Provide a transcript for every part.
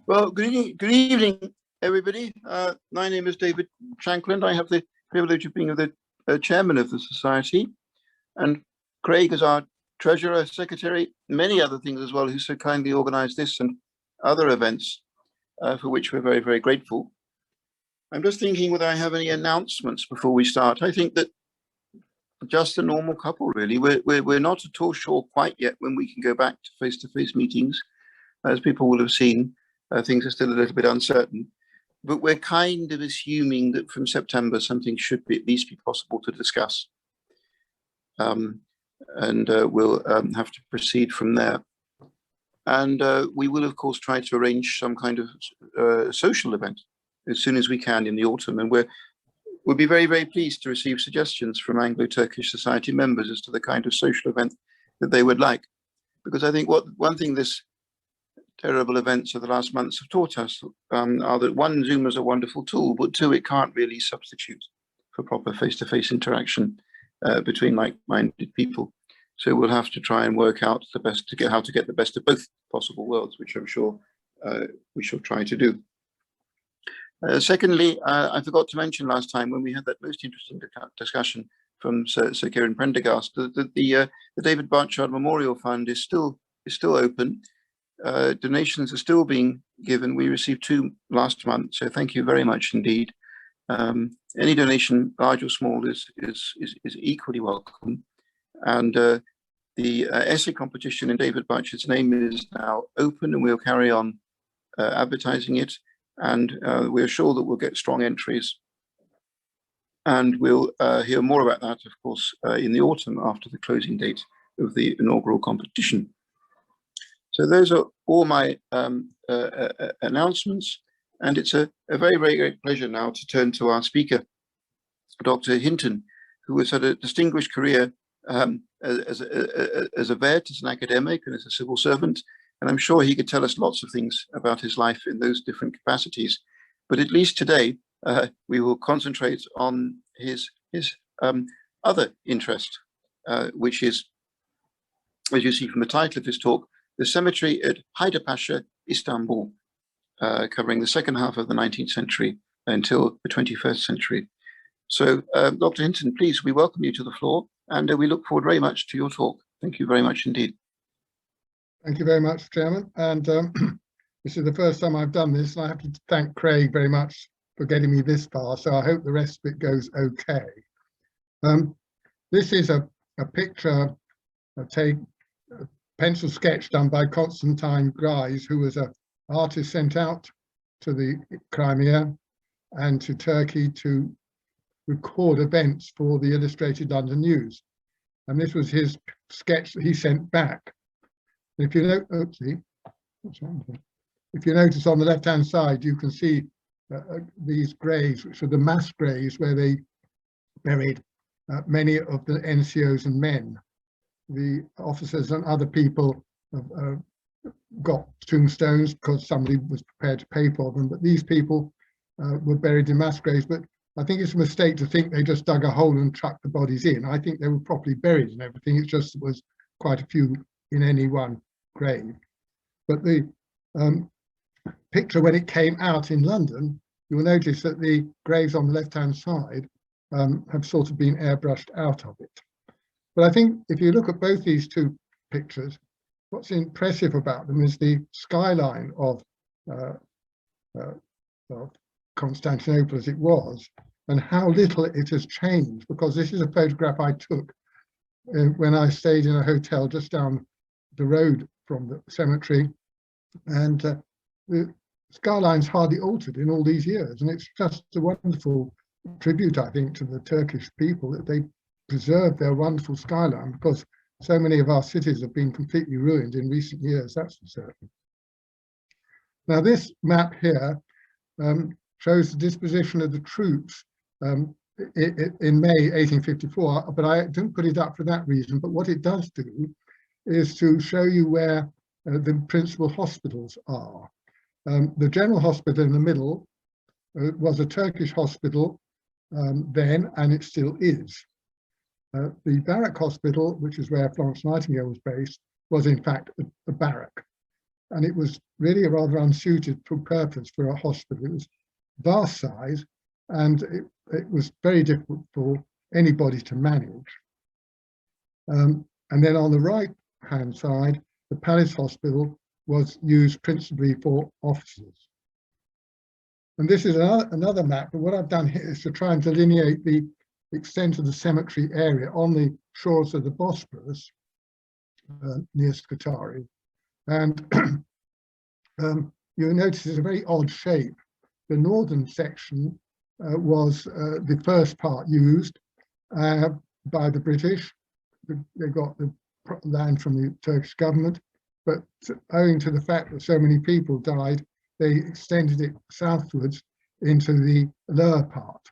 Well, good evening, everybody. My name is David Shankland. I have the privilege of being the chairman of the society, and Craig is our treasurer, secretary, many other things as well, who so kindly organised this and other events, for which we're very, very grateful. I'm just thinking whether I have any announcements before we start. I think that just a normal couple, really. We're not at all sure quite yet when we can go back to face-to-face meetings. As people will have seen, things are still a little bit uncertain, but we're kind of assuming that from September something should be at least be possible to discuss, and we'll have to proceed from there. And we will, of course, try to arrange some kind of social event as soon as we can in the autumn, and we'll be very, very pleased to receive suggestions from Anglo-Turkish Society members as to the kind of social event that they would like, because I think one thing this terrible events of the last months have taught us are that one, Zoom is a wonderful tool, but two, it can't really substitute for proper face-to-face interaction between like-minded people. So we'll have to try and work out how to get the best of both possible worlds, which I'm sure we shall try to do. Secondly, I forgot to mention last time when we had that most interesting discussion from Sir Kieran Prendergast that the David Barchard Memorial Fund is still open. Donations are still being given. We received 2 last month, so thank you very much indeed. Any donation, large or small, is equally welcome. And the essay competition in David Barchard's name is now open, and we'll carry on advertising it. And we're sure that we'll get strong entries. And we'll hear more about that, of course, in the autumn after the closing date of the inaugural competition. So those are all my announcements, and it's a very, very great pleasure now to turn to our speaker, Dr. Hinton, who has had a distinguished career as a vet, as an academic, and as a civil servant, and I'm sure he could tell us lots of things about his life in those different capacities. But at least today, we will concentrate on his other interest, which is, as you see from the title of his talk, the cemetery at Haidar Pasha, Istanbul, covering the second half of the 19th century until the 21st century. So, Dr. Hinton, please, we welcome you to the floor, and we look forward very much to your talk. Thank you very much indeed. Thank you very much, Chairman. And this is the first time I've done this, and I have to thank Craig very much for getting me this far, so I hope the rest of it goes okay. This is a picture, a pencil sketch done by Constantine Grice, who was an artist sent out to the Crimea and to Turkey to record events for the Illustrated London News. And this was his sketch that he sent back. If you notice on the left-hand side, you can see these graves, which are the mass graves where they buried many of the NCOs and men. The officers and other people got tombstones because somebody was prepared to pay for them, but these people were buried in mass graves. But I think it's a mistake to think they just dug a hole and trucked the bodies in. I think they were properly buried and everything. It's just there was quite a few in any one grave. But the picture, when it came out in London, you will notice that the graves on the left-hand side have sort of been airbrushed out of it. But I think if you look at both these two pictures, what's impressive about them is the skyline of Constantinople as it was, and how little it has changed, because this is a photograph I took when I stayed in a hotel just down the road from the cemetery, and the skyline's hardly altered in all these years, and it's just a wonderful tribute, I think, to the Turkish people that they preserve their wonderful skyline, because so many of our cities have been completely ruined in recent years, that's for certain. Now this map here shows the disposition of the troops in May 1854, but I didn't put it up for that reason. But what it does do is to show you where the principal hospitals are. The General Hospital in the middle was a Turkish hospital then, and it still is. The Barrack Hospital, which is where Florence Nightingale was based, was in fact a barrack. and it was really a rather unsuited purpose for a hospital. It was vast size, and it was very difficult for anybody to manage. And then on the right-hand side, the Palace Hospital was used principally for officers. And this is another map, but what I've done here is to try and delineate the extent of the cemetery area on the shores of the Bosporus near Scutari. And you'll notice it's a very odd shape. The northern section was the first part used by the British. They got the land from the Turkish government, but owing to the fact that so many people died, they extended it southwards into the lower part.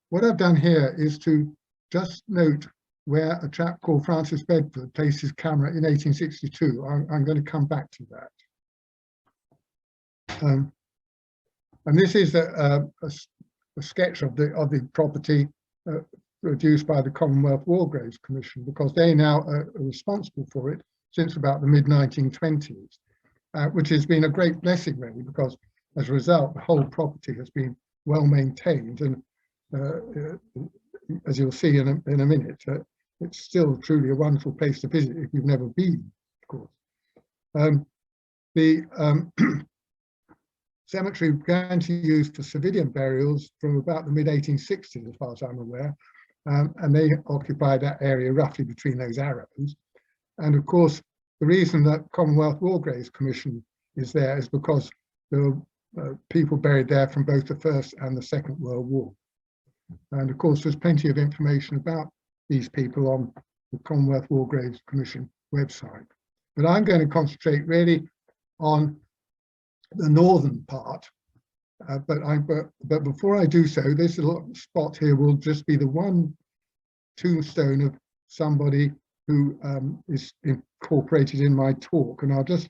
What I've done here is to just note where a chap called Francis Bedford placed his camera in 1862. I'm going to come back to that. And this is a sketch of the property produced by the Commonwealth War Graves Commission, because they now are responsible for it since about the mid-1920s, which has been a great blessing, really, because as a result, the whole property has been well maintained. And as you'll see in a minute, it's still truly a wonderful place to visit if you've never been, of course. The cemetery began to use for civilian burials from about the mid-1860s, as far as I'm aware, and they occupy that area roughly between those arrows. And of course, the reason that Commonwealth War Graves Commission is there is because there were people buried there from both the First and the Second World War. And of course, there's plenty of information about these people on the Commonwealth War Graves Commission website. But I'm going to concentrate really on the northern part. But before I do so, this little spot here will just be the one tombstone of somebody who is incorporated in my talk, and I'll just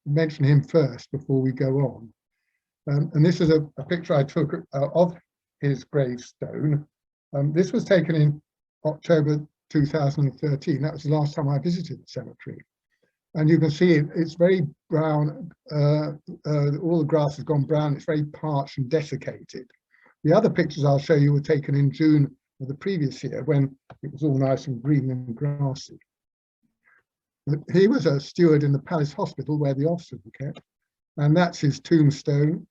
mention him first before we go on. And this is a picture I took of his gravestone. This was taken in October 2013. That was the last time I visited the cemetery. And you can see it's very brown. All the grass has gone brown. It's very parched and desiccated. The other pictures I'll show you were taken in June of the previous year, when it was all nice and green and grassy. But he was a steward in the Palace Hospital where the officers were kept, and that's his tombstone.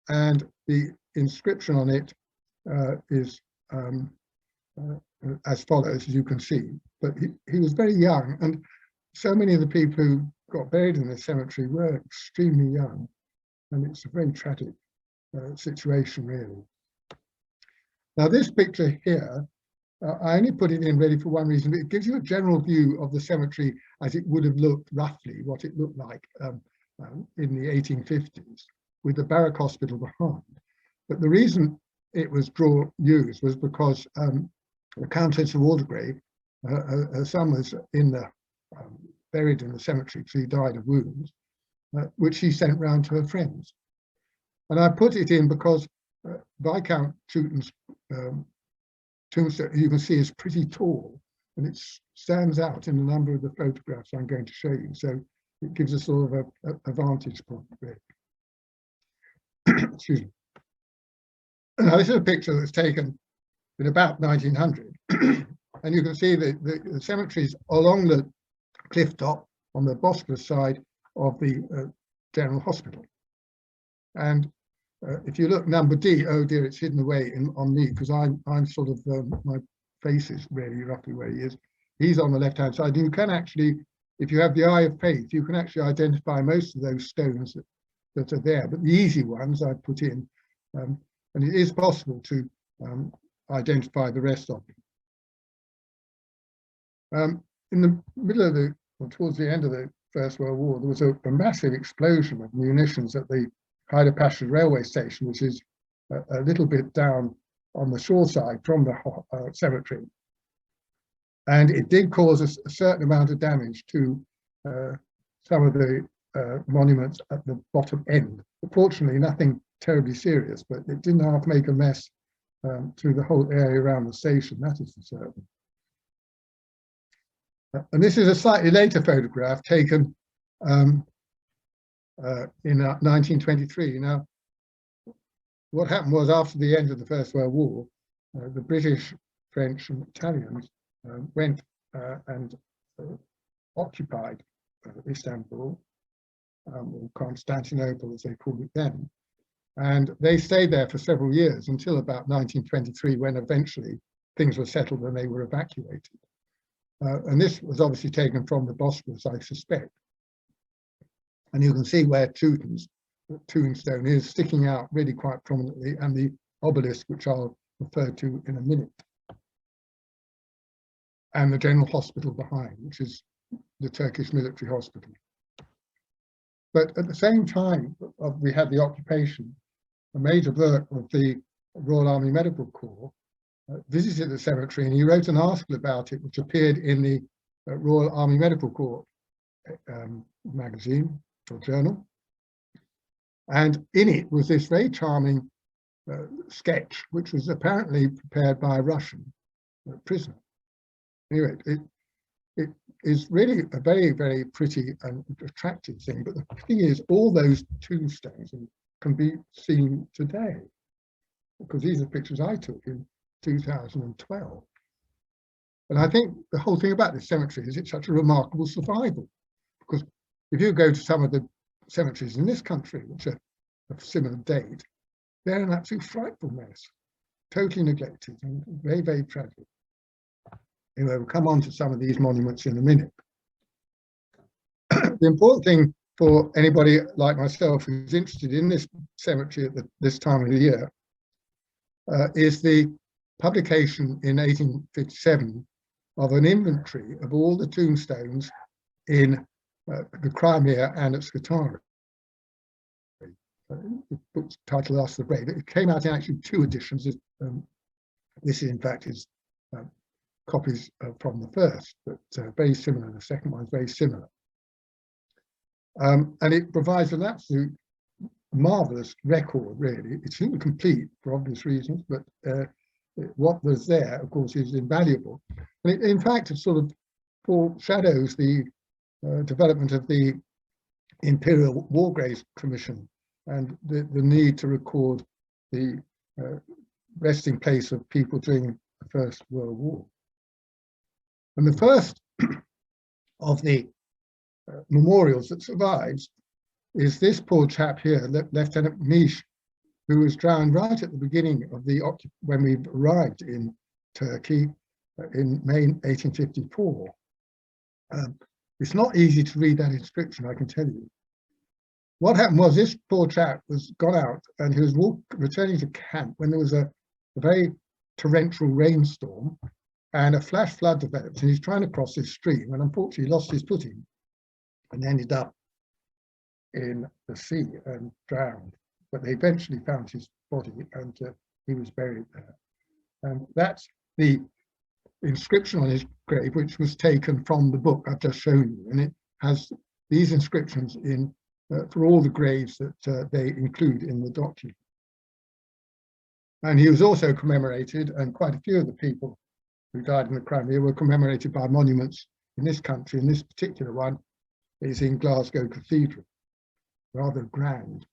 And the inscription on it is as follows, as you can see. But he was very young, and so many of the people who got buried in the cemetery were extremely young, and it's a very tragic situation, really. Now, this picture here, I only put it in really for one reason. It gives you a general view of the cemetery as it would have looked, roughly, what it looked like in the 1850s, with the Barrack Hospital behind. But the reason it was used was because the Countess of Waldegrave, her son was buried in the cemetery because he died of wounds, which she sent round to her friends. And I put it in because Viscount Chewton's tombstone, you can see, is pretty tall, and it stands out in a number of the photographs I'm going to show you. So it gives us sort of a vantage point. Excuse me. Now, this is a picture that's taken in about 1900, and you can see the cemeteries along the cliff top on the Bosporus side of the General Hospital. And if you look number D, oh dear, it's hidden away on me because I'm sort of, my face is really roughly where he is. He's on the left-hand side. You can actually, if you have the eye of faith, you can actually identify most of those stones that are there, but the easy ones I put in, and it is possible to identify the rest of them. In the middle of or towards the end of the First World War, there was a massive explosion of munitions at the Haidar Pasha railway station, which is a little bit down on the shore side from the cemetery. And it did cause a certain amount of damage to some of the monuments at the bottom end. But fortunately, nothing terribly serious, but it did not make a mess through the whole area around the station, that is for certain. And this is a slightly later photograph taken in 1923. Now, what happened was, after the end of the First World War, the British, French and Italians went and occupied Istanbul, or Constantinople as they called it then. And they stayed there for several years until about 1923, when eventually things were settled and they were evacuated. And this was obviously taken from the Bosphorus, I suspect. And you can see where Tombstone is sticking out really quite prominently, and the obelisk, which I'll refer to in a minute. And the General Hospital behind, which is the Turkish military hospital. But at the same time we had the occupation, a major clerk of the Royal Army Medical Corps visited the cemetery, and he wrote an article about it, which appeared in the Royal Army Medical Corps magazine or journal. And in it was this very charming sketch, which was apparently prepared by a Russian prisoner. Anyway, it is really a very, very pretty and attractive thing. But the thing is, all those tombstones can be seen today, because these are pictures I took in 2012. And I think the whole thing about this cemetery is it's such a remarkable survival, because if you go to some of the cemeteries in this country, which are of similar date, they're an absolute frightful mess, totally neglected and very, very tragic. Anyway, we'll come on to some of these monuments in a minute. The important thing for anybody like myself who's interested in this cemetery at this time of the year is the publication in 1857 of an inventory of all the tombstones in the Crimea and at Scutari. The book's title Ask the Brave. It came out in actually 2 editions. This in fact is copies from the first, but very similar. The second one is very similar. And it provides an absolute marvelous record, really. It's incomplete for obvious reasons, but what was there, of course, is invaluable. And in fact, it sort of foreshadows the development of the Imperial War Graves Commission and the need to record the resting place of people during the First World War. And the first of the memorials that survives is this poor chap here, Lieutenant Mish, who was drowned right at the beginning of when we arrived in Turkey in May 1854. It's not easy to read that inscription, I can tell you. What happened was, this poor chap was gone out and he was returning to camp when there was a very torrential rainstorm, and a flash flood developed, and he's trying to cross this stream, and unfortunately lost his footing and ended up in the sea and drowned. But they eventually found his body, and he was buried there. And that's the inscription on his grave, which was taken from the book I've just shown you, and it has these inscriptions in for all the graves that they include in the document. And he was also commemorated, and quite a few of the people who died in the Crimea were commemorated by monuments in this country. And this particular one is in Glasgow Cathedral, rather grand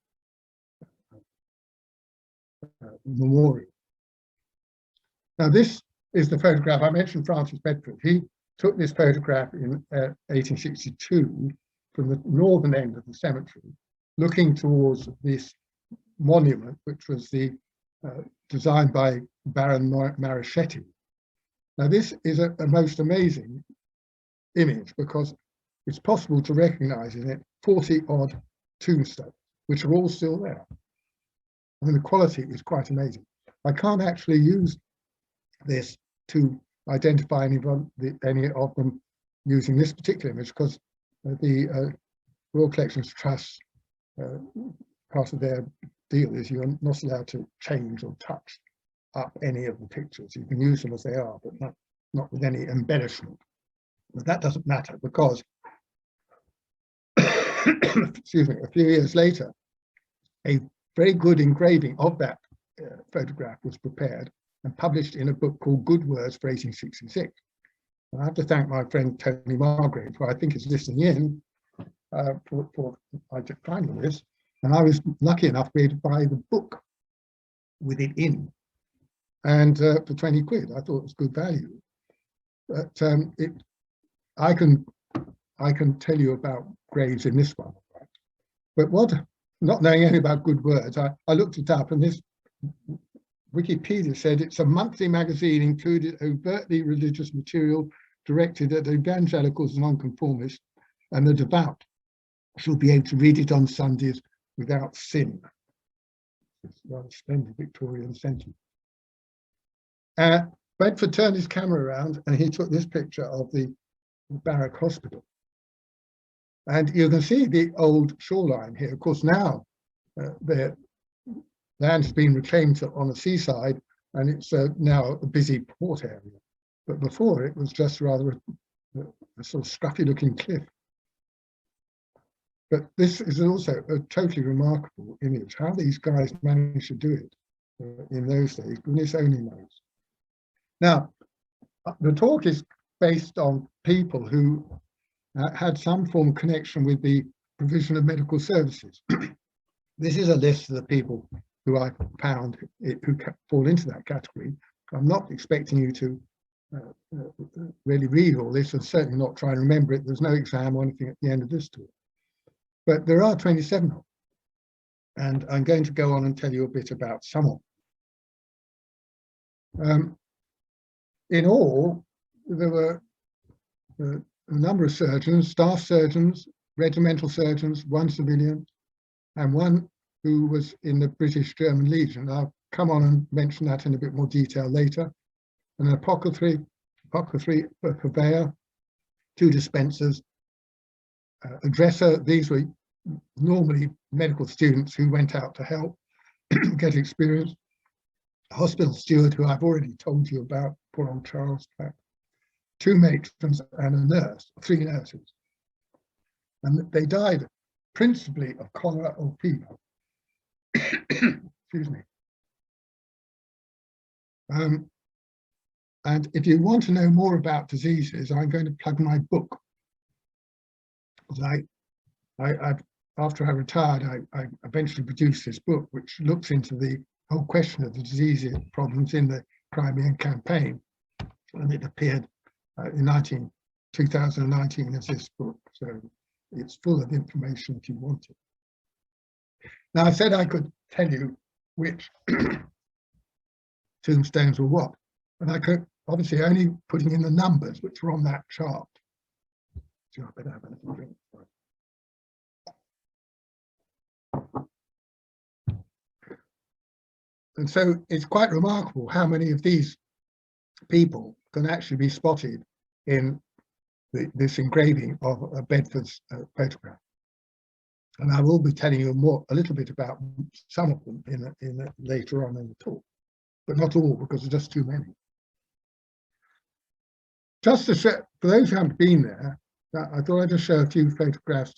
memorial. Now, this is the photograph. I mentioned Francis Bedford. He took this photograph in 1862 from the northern end of the cemetery, looking towards this monument, which was designed by Baron Marochetti. Now, this is a most amazing image, because it's possible to recognize in it 40-odd tombstones, which are all still there. I mean, the quality is quite amazing. I can't actually use this to identify any of them using this particular image, because the Royal Collections Trust, part of their deal is you're not allowed to change or touch up any of the pictures. You can use them as they are, but not with any embellishment. But that doesn't matter, because excuse me, a few years later, a very good engraving of that photograph was prepared and published in a book called Good Words for 1866. And I have to thank my friend Tony Margrave, who I think is listening in, I did find all this, and I was lucky enough to be able to buy the book with it in, and for 20 quid. I thought it was good value. But I can tell you about graves in this one. But not knowing anything about good words, I looked it up, and this Wikipedia said it's a monthly magazine included overtly religious material directed at evangelicals and nonconformists, and the devout shall be able to read it on Sundays without sin. It's a rather splendid Victorian sentence. Bedford turned his camera around and he took this picture of the Barrack Hospital. And you can see the old shoreline here. Of course, now the land has been reclaimed on the seaside, and it's now a busy port area. But before, it was just rather a sort of scruffy-looking cliff. But this is also a totally remarkable image. How these guys managed to do it in those days, goodness only knows. Now, the talk is based on people who had some form of connection with the provision of medical services. This is a list of the people who I found who fall into that category. I'm not expecting you to really read all this, and certainly not try and remember it. There's no exam or anything at the end of this talk. But there are 27 of them, and I'm going to go on and tell you a bit about some of them. In all, there were a number of surgeons, staff surgeons, regimental surgeons, one civilian, and one who was in the British-German Legion. I'll come on and mention that in a bit more detail later. An apothecary, a purveyor, 2 dispensers, a dresser. These were normally medical students who went out to help get experience. A hospital steward, who I've already told you about, poor old Charles, 2 matrons and a nurse, 3 nurses. And they died principally of cholera or fever. Excuse me. And if you want to know more about diseases, I'm going to plug my book. After I retired, I eventually produced this book, which looks into the whole question of the disease problems in the Crimean campaign, and it appeared in 2019 as this book, so it's full of information if you want it. Now, I said I could tell you which tombstones were what, and I could obviously only putting in the numbers which were on that chart. So I better have a little drink. And so it's quite remarkable how many of these people can actually be spotted in this engraving of Bedford's photograph. And I will be telling you a little bit about some of them later on in the talk, but not all, because there's just too many. Just to show, for those who haven't been there, I thought I'd just show a few photographs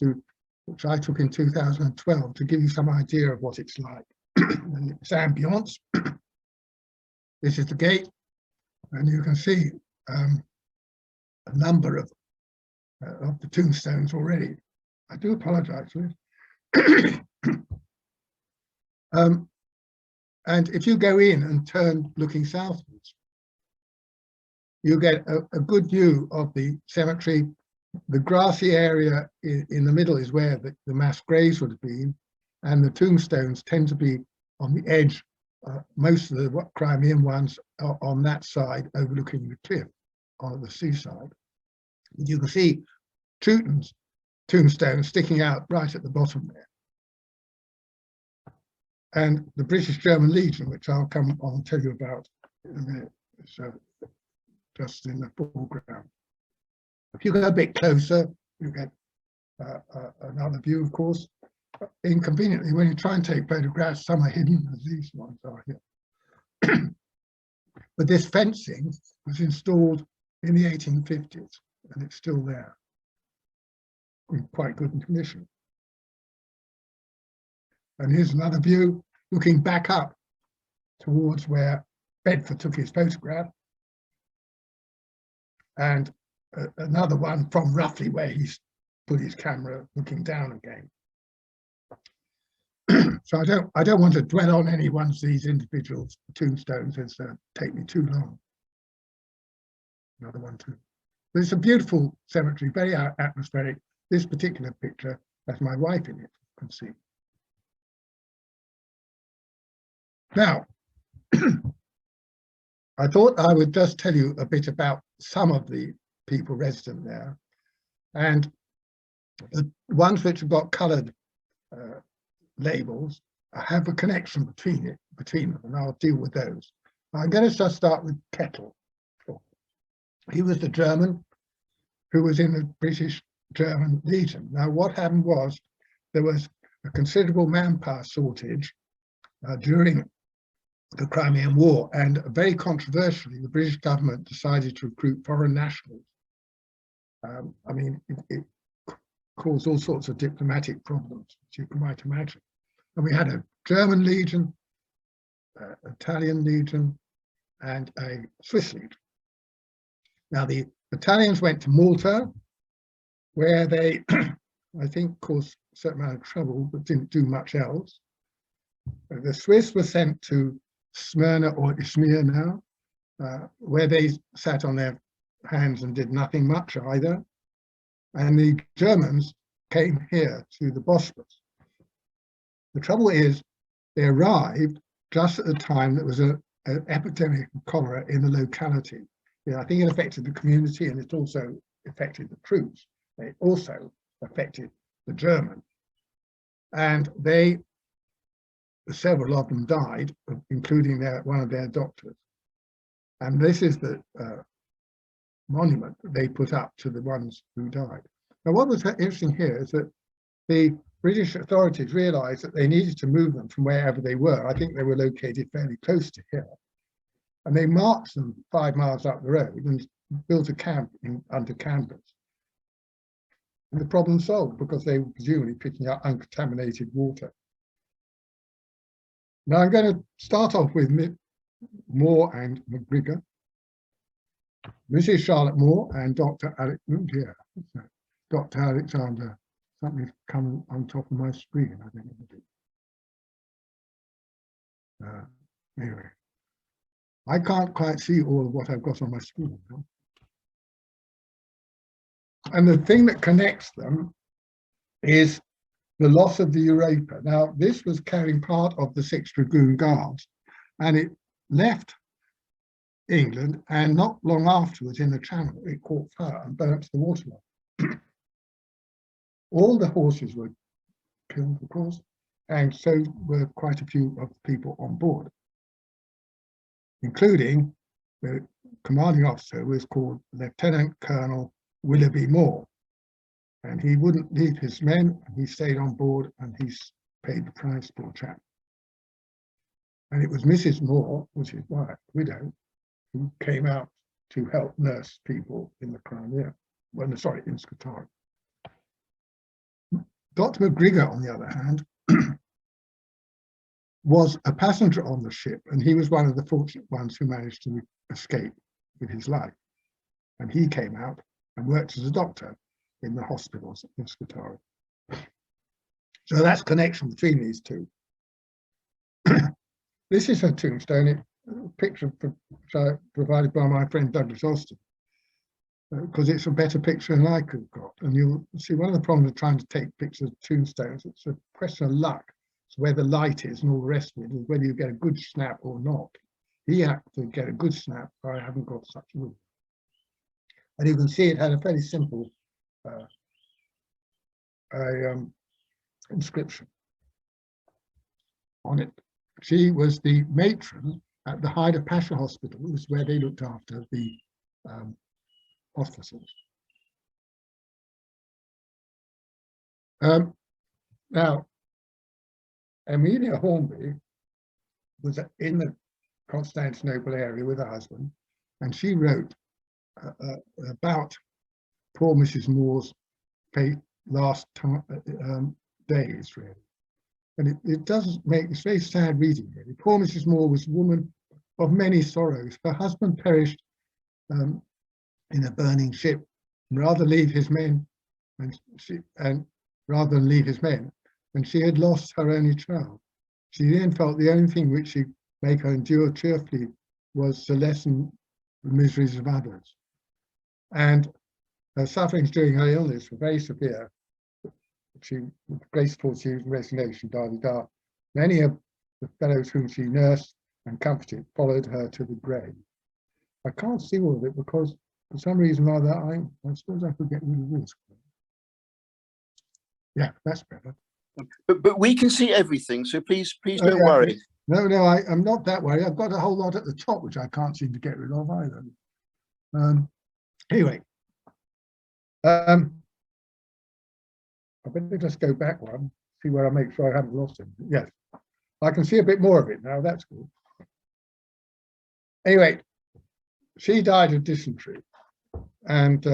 which I took in 2012 to give you some idea of what it's like. And its ambience. This is the gate, and you can see a number of the tombstones already. I do apologize for this. And if you go in and turn looking southwards, you get a good view of the cemetery. The grassy area in the middle is where the mass graves would have been, and the tombstones tend to be on the edge. Most of the Crimean ones are on that side, overlooking the cliff on the seaside. You can see Teuton's tombstone sticking out right at the bottom there. And the British-German Legion, which I'll come on and tell you about in a minute, so just in the foreground. If you go a bit closer, you get another view, of course. Inconveniently, when you try and take photographs, some are hidden, as these ones are here. But this fencing was installed in the 1850s, and it's still there, in quite good condition. And here's another view, looking back up towards where Bedford took his photograph, and another one from roughly where he's put his camera looking down again. So I don't want to dwell on any one of these individuals' tombstones, as take me too long. Another one too. But it's a beautiful cemetery, very atmospheric. This particular picture has my wife in it, you can see. Now, I thought I would just tell you a bit about some of the people resident there, and the ones which have got coloured labels have a connection between them, and I'll deal with those. I'm going to just start with Kettle. He was the German who was in the British German Legion. Now, what happened was there was a considerable manpower shortage during the Crimean War, and very controversially, the British government decided to recruit foreign nationals. I mean, it caused all sorts of diplomatic problems, as you might imagine. And we had a German Legion, Italian Legion, and a Swiss Legion. Now, the Italians went to Malta, where they, I think, caused a certain amount of trouble, but didn't do much else. The Swiss were sent to Smyrna, or Smyrna, where they sat on their hands and did nothing much either. And the Germans came here to the Bosphorus. The trouble is, they arrived just at the time there was an epidemic of cholera in the locality. Yeah, I think it affected the community, and it also affected the troops. It also affected the Germans. And several of them died, including one of their doctors. And this is the monument that they put up to the ones who died. Now, what was interesting here is that the British authorities realized that they needed to move them from wherever they were. I think they were located fairly close to here. And they marched them 5 miles up the road and built a camp under canvas. And the problem solved, because they were presumably picking up uncontaminated water. Now I'm going to start off with Moore and Mcgregor, Mrs. Charlotte Moore and Dr. Dr. Alexander. Something's come on top of my screen, I think. Anyway, I can't quite see all of what I've got on my screen now. And the thing that connects them is the loss of the Europa. Now, this was carrying part of the 6th Dragoon Guards, and it left England, and not long afterwards in the Channel, it caught fire and burnt the waterline. All the horses were killed, of course, and so were quite a few of the people on board, including the commanding officer, who was called Lieutenant Colonel Willoughby Moore. And he wouldn't leave his men, and he stayed on board, and he paid the price, poor chap. And it was Mrs. Moore, was his wife, widow, who came out to help nurse people in the Crimea, well, sorry, in Scutari. Dr. Mcgregor, on the other hand, was a passenger on the ship, and he was one of the fortunate ones who managed to escape with his life. And he came out and worked as a doctor in the hospitals in Scutari. So that's connection between these two. This is a tombstone, a picture provided by my friend Douglas Austin, because it's a better picture than I could have got. And you'll see one of the problems of trying to take pictures of tombstones, it's a question of luck. It's where the light is and all the rest of it, is whether you get a good snap or not. He had to get a good snap, I haven't got such a good. And you can see it had a fairly simple inscription on it. She was the matron at the Haidar Pasha hospital, was where they looked after the officers. Now, Amelia Hornby was in the Constantinople area with her husband, and she wrote about poor Mrs. Moore's last days, really. And it does make, it's very sad reading, really. Poor Mrs. Moore was a woman of many sorrows. Her husband perished in a burning ship, and rather leave his men and rather than leave his men, and she had lost her only child. She then felt the only thing which should make her endure cheerfully was to lessen the miseries of others. And her sufferings during her illness were very severe. She, with graceful resignation, da. Many of the fellows whom she nursed and comforted followed her to the grave. I can't see all of it because for some reason or other, I suppose I could get rid of this. Yeah, that's better. But we can see everything, so please don't Yeah, worry. No, I'm not that worried. I've got a whole lot at the top which I can't seem to get rid of either. Anyway, I better just go back one, see where I make sure I haven't lost him. Yes, I can see a bit more of it now. That's good. Anyway, she died of dysentery, and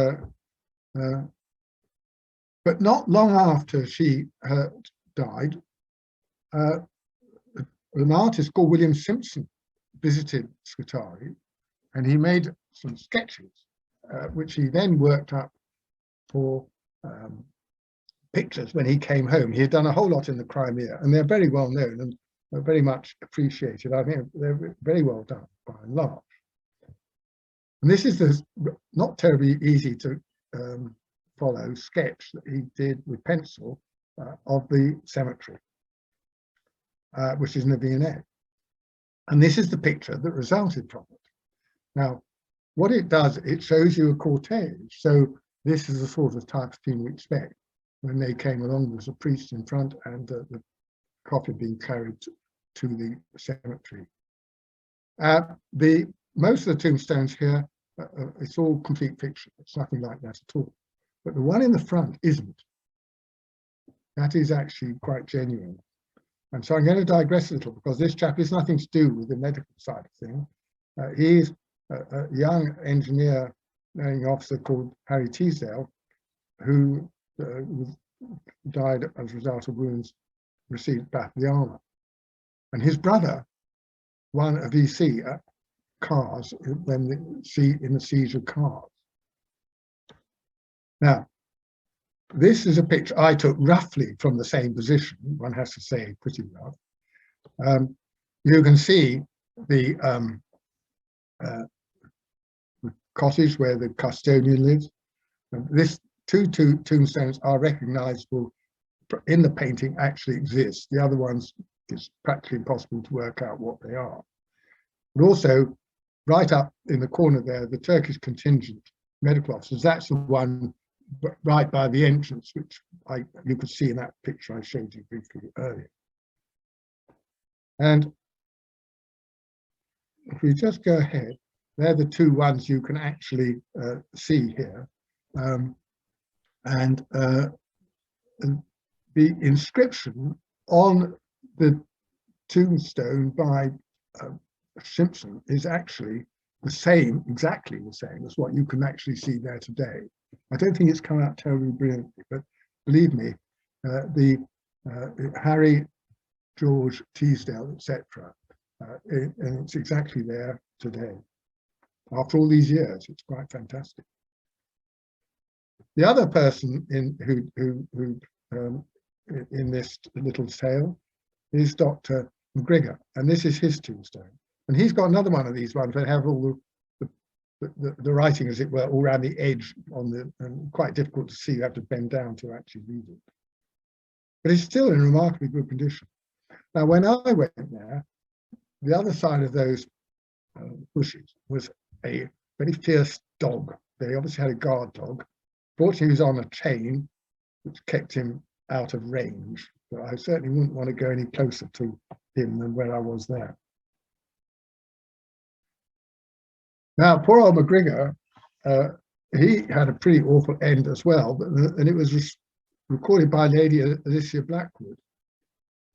but not long after she died, an artist called William Simpson visited Scutari, and he made some sketches, which he then worked up for pictures when he came home. He had done a whole lot in the Crimea, and they're very well known and very much appreciated. I think they're very well done by and large. And this is the not terribly easy to follow sketch that he did with pencil of the cemetery, which is in the V&A. And this is the picture that resulted from it. Now, what it does, it shows you a cortege. So this is the sort of type of thing we expect. When they came along, there's a priest in front and the coffin being carried to the cemetery. Most of the tombstones here, it's all complete fiction. It's nothing like that at all. But the one in the front isn't. That is actually quite genuine. And so I'm going to digress a little because this chap has nothing to do with the medical side of things. He's a young engineering officer called Harry Teasdale, who died as a result of wounds received back the armour. And his brother won a VC at Cars when in the siege of Cars. Now, this is a picture I took roughly from the same position, one has to say pretty rough. You can see the cottage where the custodian lives. This two tombstones are recognizable in the painting, actually exist. The other ones, it's practically impossible to work out what they are. But also, right up in the corner there, the Turkish contingent medical officers, that's the one right by the entrance, which you could see in that picture I showed you briefly earlier. And if we just go ahead, they're the two ones you can actually see here. And the inscription on the tombstone by Simpson is actually the same, exactly the same as what you can actually see there today. I don't think it's come out terribly brilliantly, but believe me, Harry, George, Teasdale, etc., and it's exactly there today. After all these years, it's quite fantastic. The other person in this little tale is Dr. Mcgregor, and this is his tombstone. And he's got another one of these ones that have all the writing, as it were, all around the edge and quite difficult to see. You have to bend down to actually read it. But it's still in remarkably good condition. Now, when I went there, the other side of those bushes was a very fierce dog. They obviously had a guard dog. Fortunately, he was on a chain, which kept him out of range. But I certainly wouldn't want to go any closer to him than where I was there. Now, poor old Mcgregor, he had a pretty awful end as well, and it was recorded by Lady Alicia Blackwood.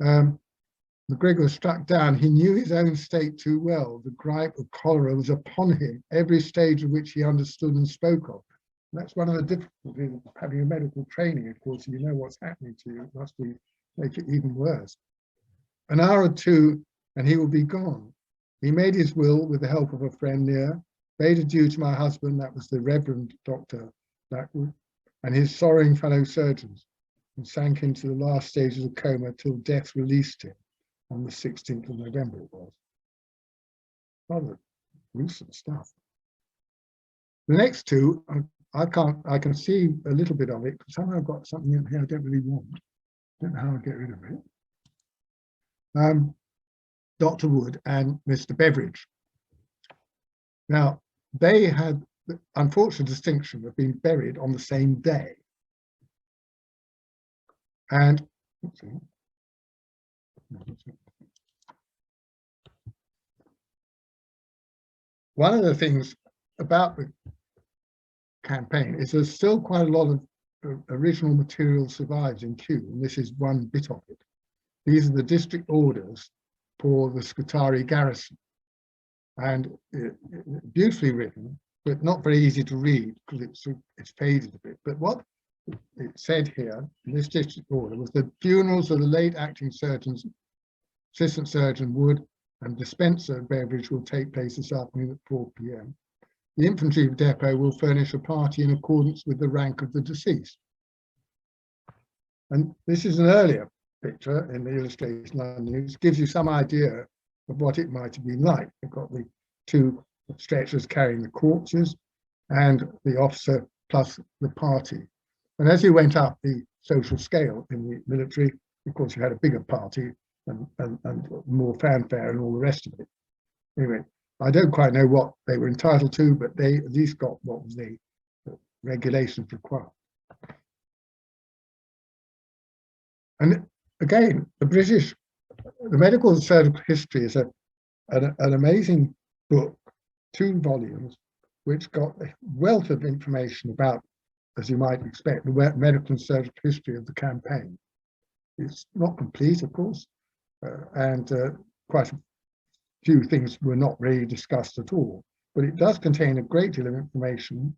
Mcgregor was struck down. He knew his own state too well. The gripe of cholera was upon him, every stage of which he understood and spoke of. And that's one of the difficulties of having a medical training, of course. If you know what's happening to you, it must make it even worse. An hour or two, and he will be gone. He made his will with the help of a friend near, bade adieu to my husband, that was the Reverend Dr. Blackwood, and his sorrowing fellow surgeons, and sank into the last stages of coma till death released him on the 16th of November it was. Rather gruesome stuff. The next two, I can see a little bit of it, because somehow I've got something in here I don't really want. Don't know how I'll get rid of it. Dr. Wood and Mr. Beveridge. Now, they had the unfortunate distinction of being buried on the same day. And one of the things about the campaign is there's still quite a lot of original material survives in Kew, and this is one bit of it. These are the district orders for the Scutari garrison, and beautifully written, but not very easy to read because it's faded a bit. But what it said here in this district order was the funerals of the late acting surgeons, Assistant Surgeon Wood and Dispenser Beveridge, will take place this afternoon at 4 p.m. The infantry depot will furnish a party in accordance with the rank of the deceased. And this is an earlier picture in the illustration London News, gives you some idea of what it might have been like. You've got the two stretchers carrying the corpses and the officer plus the party. And as you went up the social scale in the military, of course, you had a bigger party and more fanfare and all the rest of it. Anyway, I don't quite know what they were entitled to, but they at least got what was the regulations required. And again, the medical and surgical history is an amazing book, 2 volumes, which got a wealth of information about, as you might expect, the medical and surgical history of the campaign. It's not complete, of course, and quite a few things were not really discussed at all, but it does contain a great deal of information.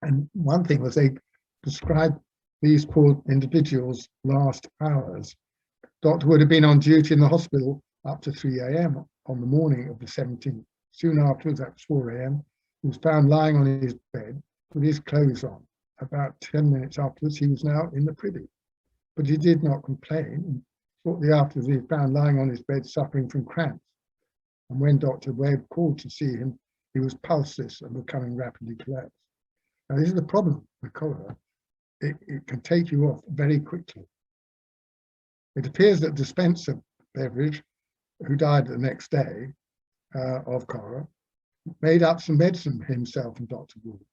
And one thing was they described these poor individuals' last hours. Dr. Wood had been on duty in the hospital up to 3 a.m. on the morning of the 17th. Soon afterwards, at 4 a.m., he was found lying on his bed with his clothes on. About 10 minutes afterwards, he was now in the privy, but he did not complain. Shortly afterwards, he was found lying on his bed suffering from cramps. And when Dr. Webb called to see him, he was pulseless and becoming rapidly collapsed. Now, this is the problem with cholera. It can take you off very quickly. It appears that Dispenser Beveridge, who died the next day of cholera, made up some medicine for himself and Dr. Wood.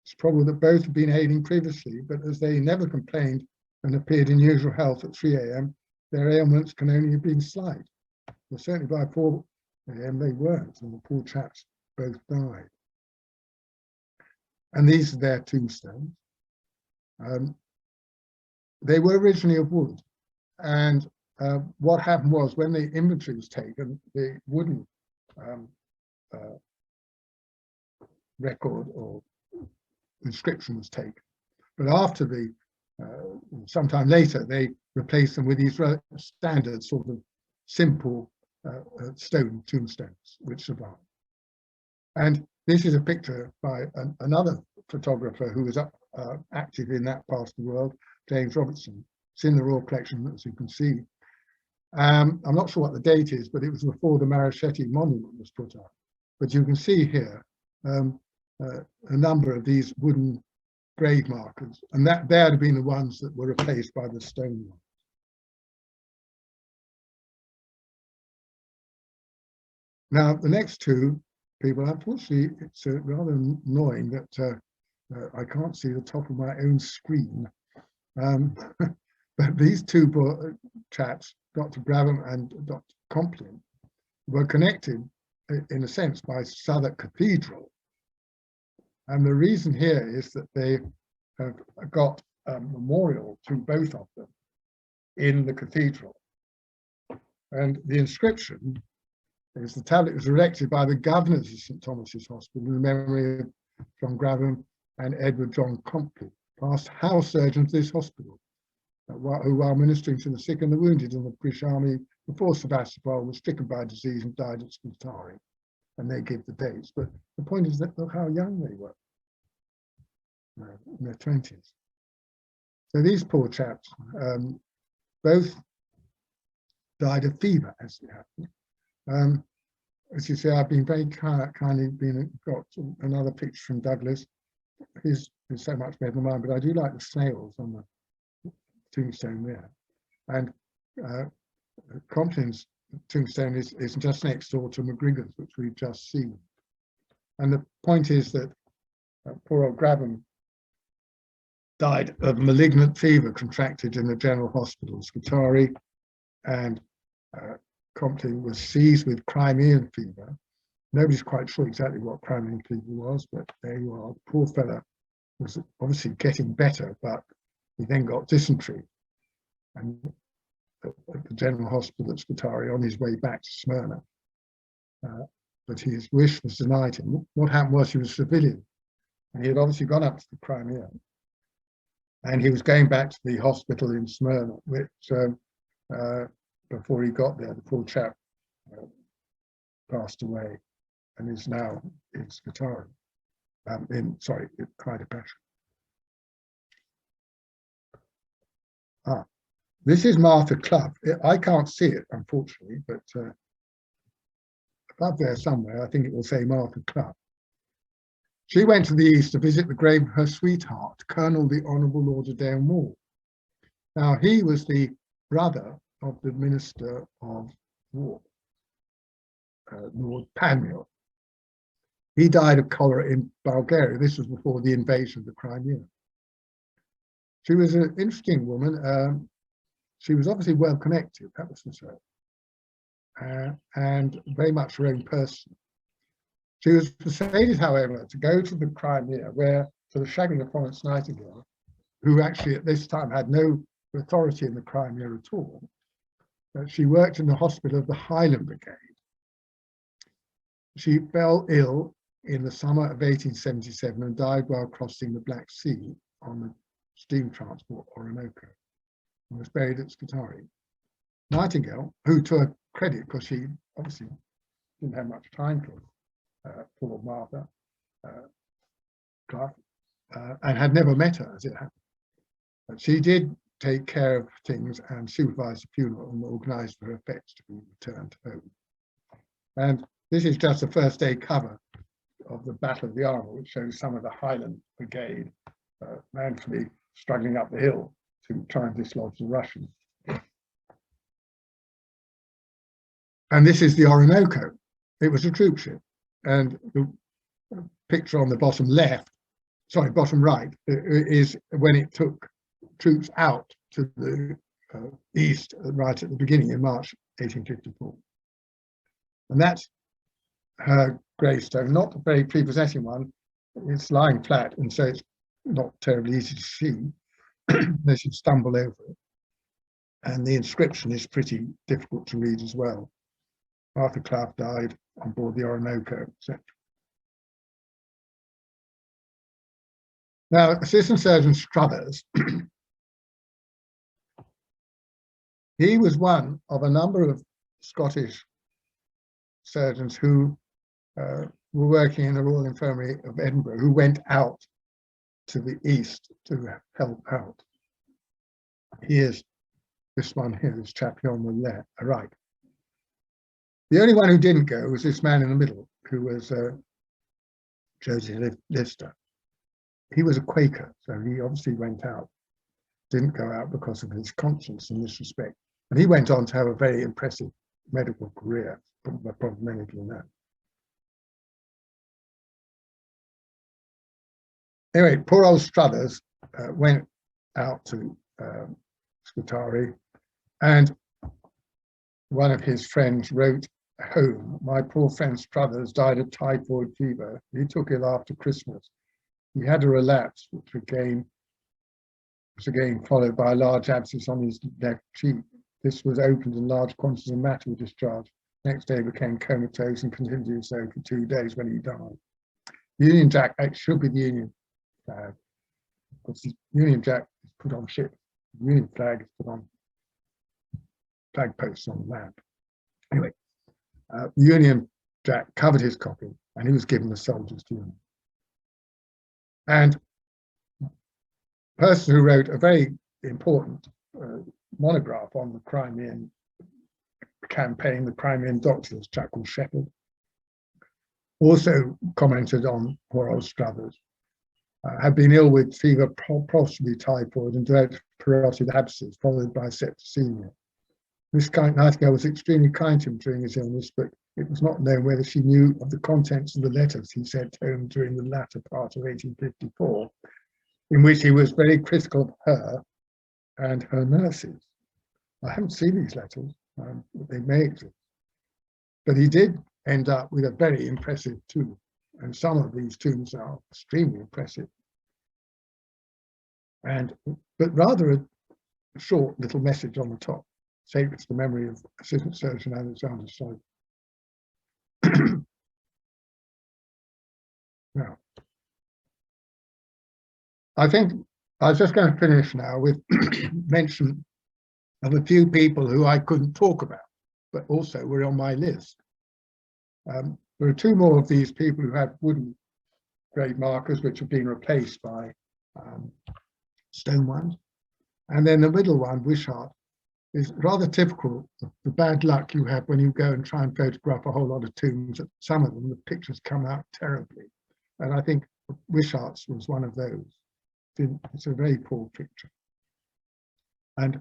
It's probable that both had been ailing previously, but as they never complained and appeared in usual health at 3 a.m., their ailments can only have been slight. Well, certainly by 4 a.m. they weren't, and the poor chaps both died. And these are their tombstones. They were originally of wood, and what happened was when the inventory was taken, the wooden record or inscription was taken. But after the, sometime later, they replaced them with these standard sort of simple stone tombstones, which survived. And this is a picture by another photographer who was active in that part of the world, James Robertson. It's in the Royal Collection, as you can see. I'm not sure what the date is, but it was before the Marochetti monument was put up. But you can see here a number of these wooden grave markers, and that they had been the ones that were replaced by the stone ones. Now, the next two people, unfortunately, it's rather annoying that I can't see the top of my own screen. But these two chaps, Dr. Brabham and Dr. Compline, were connected, in a sense, by Southwark Cathedral. And the reason here is that they have got a memorial to both of them in the cathedral. And the inscription is the tablet was erected by the governors of St. Thomas's Hospital in memory of John Grabham and Edward John Compline, past house surgeons of this hospital, who, while ministering to the sick and the wounded in the British Army before Sebastopol, was stricken by disease and died at Scutari. And they give the dates. But the point is that look how young they were, in their 20s. So these poor chaps both died of fever, as it happened. As you say, I've been very kindly got another picture from Douglas. His is so much better than mine, but I do like the snails on the tombstone there. And Compton's tombstone is just next door to Mcgregor's, which we've just seen. And the point is that poor old Grabham died of malignant fever contracted in the General Hospital, Scutari, and Compton was seized with Crimean fever. Nobody's quite sure exactly what Crimean fever was, but there you are. The poor fella was obviously getting better, but he then got dysentery. And at the General Hospital at Scutari on his way back to Smyrna. But his wish was denied him. What happened was he was a civilian, and he had obviously gone up to the Crimea, and he was going back to the hospital in Smyrna, which before he got there, the poor chap passed away and is now in Scutari, in Haidar Pasha. This is Martha Clough. I can't see it, unfortunately, but up there somewhere, I think it will say Martha Clough. She went to the east to visit the grave of her sweetheart, Colonel the Honourable Lord Adair Moore. Now, he was the brother of the Minister of War, Lord Panmure. He died of cholera in Bulgaria. This was before the invasion of the Crimea. She was an interesting woman. She was obviously well connected, that was for sure, and very much her own person. She was persuaded, however, to go to the Crimea, where, for the shagging of Florence Nightingale, who actually at this time had no authority in the Crimea at all, she worked in the hospital of the Highland Brigade. She fell ill in the summer of 1877 and died while crossing the Black Sea on the steam transport Orinoco, and was buried at Scutari. Nightingale, who to her credit, because she obviously didn't have much time for poor Martha Clough, and had never met her, as it happened. But she did take care of things and supervise the funeral and organised for her effects to be returned home. And this is just the first day cover of the Battle of the Armour, which shows some of the Highland Brigade manfully struggling up the hill to try and dislodge the Russians. And this is the Orinoco. It was a troop ship. And the picture on the bottom right, is when it took troops out to the east right at the beginning in March 1854. And that's her gravestone, not a very prepossessing one. It's lying flat, and so it's not terribly easy to see unless you stumble over it. And the inscription is pretty difficult to read as well. Martha Clough died on board the Orinoco, etc. Now, Assistant Surgeon Struthers, he was one of a number of Scottish surgeons who were working in the Royal Infirmary of Edinburgh, who went out to the east to help out. Here's this one here, this chap here on the left, right. The only one who didn't go was this man in the middle, who was Joseph Lister. He was a Quaker, so he obviously went out, didn't go out because of his conscience in this respect. And he went on to have a very impressive medical career, probably many of you know. Anyway, poor old Struthers went out to Scutari, and one of his friends wrote home, "My poor friend Struthers died of typhoid fever. He took ill after Christmas. He had a relapse, which was again followed by a large abscess on his left cheek. This was opened and large quantities of matter were discharged. Next day became comatose and continued so for 2 days when he died." The Union Jack should be the Union flag, because the Union Jack is put on ship. The Union flag is put on flag posts on land. Anyway, the Union Jack covered his coffin, and he was given the Soldiers' Union. And person who wrote a very important monograph on the Crimean campaign, the Crimean doctors, a chap called Shepherd, also commented on poor old Struthers. Had been ill with fever, possibly typhoid, and developed parotid abscess, followed by septicemia. Miss Nightingale was extremely kind to him during his illness, but it was not known whether she knew of the contents of the letters he sent home during the latter part of 1854, in which he was very critical of her and her nurses. I haven't seen these letters, but they may exist. But he did end up with a very impressive tomb, and some of these tombs are extremely impressive. But rather a short little message on the top, sacred to the memory of Assistant Surgeon Alexander Sloan. Now, I think I was just going to finish now with mention of a few people who I couldn't talk about, but also were on my list. There are two more of these people who have wooden grave markers, which have been replaced by stone ones. And then the middle one, Wishart, is rather typical of the bad luck you have when you go and try and photograph a whole lot of tombs. At some of them, the pictures come out terribly. And I think Wishart's was one of those. It's a very poor picture. And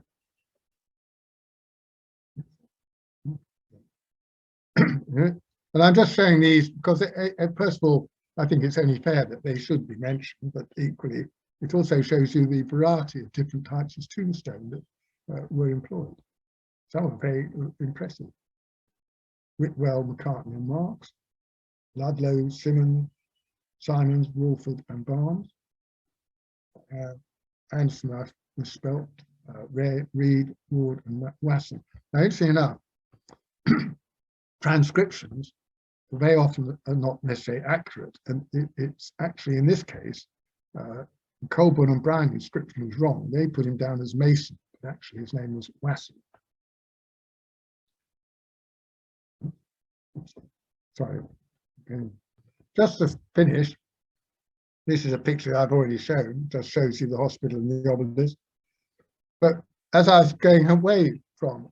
I'm just showing these because, first of all, I think it's only fair that they should be mentioned, but equally, it also shows you the variety of different types of tombstone that were employed. Some are very impressive. Whitwell, McCartney and Marks, Ludlow, Simons, Walford and Barnes. Anderson, I've misspelt, Reed, Ward and Wasson. Now, interesting enough, transcriptions very often are not necessarily accurate, and it's actually in this case Colburn and Brown inscription was wrong. They put him down as Mason, but actually his name was Wasson. Sorry. Just to finish, this is a picture I've already shown, just shows you the hospital and the obelisk. But as I was going away from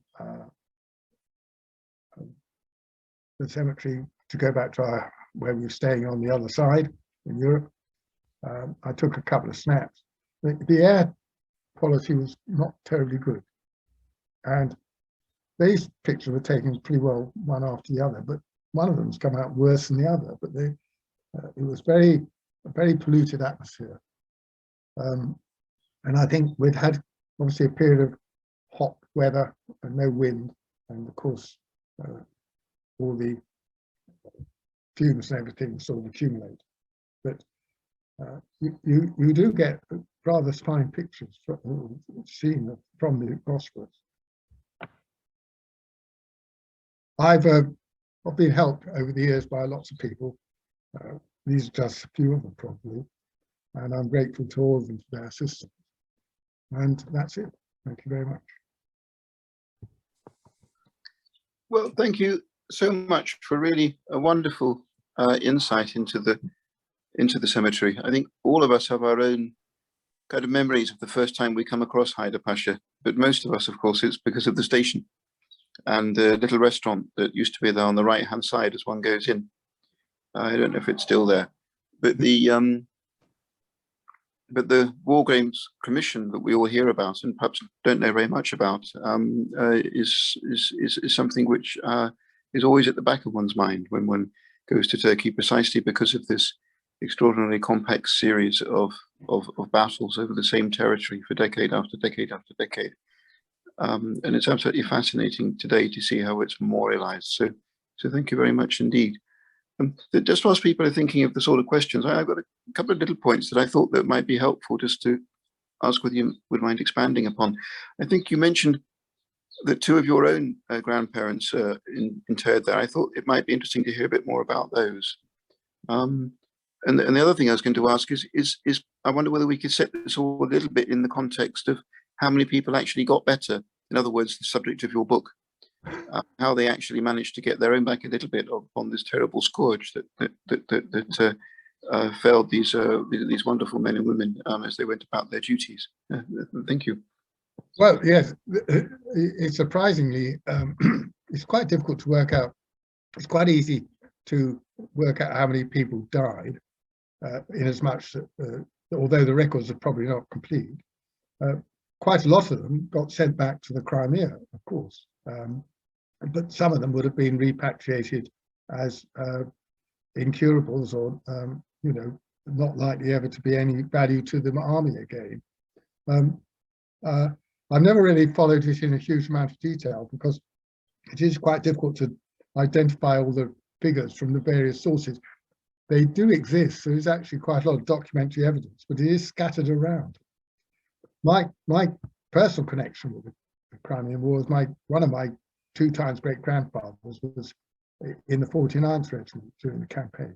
the cemetery to go back to where we were staying on the other side in Europe, I took a couple of snaps. The air quality was not terribly good. And these pictures were taken pretty well one after the other, but one of them's come out worse than the other. But it was a very polluted atmosphere. And I think we'd had obviously a period of hot weather and no wind, and of course all the fumes and everything sort of accumulate. But you do get rather fine pictures seen from the Bosphorus. I've been helped over the years by lots of people. These are just a few of them probably, and I'm grateful to all of them for their assistance. And that's it. Thank you very much. Well, thank you so much for really a wonderful insight into the cemetery. I think all of us have our own kind of memories of the first time we come across Haidar Pasha, but most of us, of course, it's because of the station and the little restaurant that used to be there on the right-hand side as one goes in. I don't know if it's still there, but the War Graves Commission that we all hear about and perhaps don't know very much about is something which is always at the back of one's mind when one goes to Turkey, precisely because of this extraordinarily complex series of battles over the same territory for decade after decade after decade. And it's absolutely fascinating today to see how it's memorialized. So thank you very much indeed. Just whilst people are thinking of the sort of questions, I've got a couple of little points that I thought that might be helpful just to ask whether you would mind expanding upon. I think you mentioned that two of your own grandparents interred there. I thought it might be interesting to hear a bit more about those. And the other thing I was going to ask is I wonder whether we could set this all a little bit in the context of how many people actually got better. In other words, the subject of your book, how they actually managed to get their own back a little bit upon this terrible scourge that failed these wonderful men and women as they went about their duties. Thank you. Well, yes, it's surprisingly, it's quite difficult to work out. It's quite easy to work out how many people died, in as much that, although the records are probably not complete, quite a lot of them got sent back to the Crimea, of course. But some of them would have been repatriated as incurables, or you know, not likely ever to be any value to the army again. I've never really followed it in a huge amount of detail because it is quite difficult to identify all the figures from the various sources. They do exist. There is actually quite a lot of documentary evidence, but it is scattered around. My personal connection with the Crimean War is one of my 2 times great grandfathers was in the 49th Regiment during the campaign,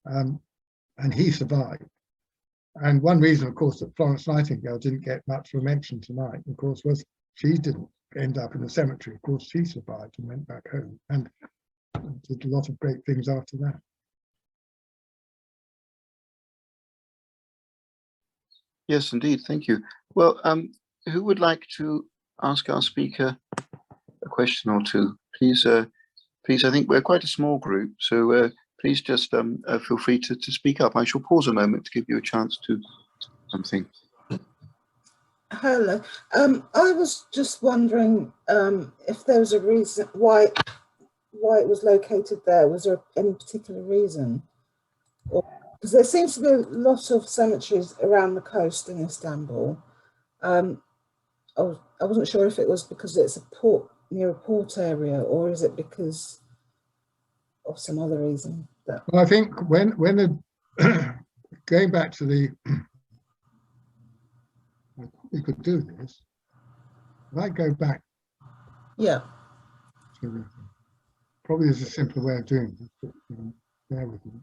and he survived. And one reason, of course, that Florence Nightingale didn't get much of a mention tonight, of course, was she didn't end up in the cemetery. Of course, she survived and went back home and did a lot of great things after that. Yes, indeed. Thank you. Well, who would like to ask our speaker a question or two? Please, please. I think we're quite a small group, so please just feel free to speak up. I shall pause a moment to give you a chance to something. Hello. I was just wondering if there was a reason why it was located there. Was there any particular reason? Because there seems to be a lot of cemeteries around the coast in Istanbul. I wasn't sure if it was because it's a port, near a port area, or is it because of some other reason? Well, I think when the going back to the, we could do this. If I go back, yeah, to probably there's a simpler way of doing this, but bear with me.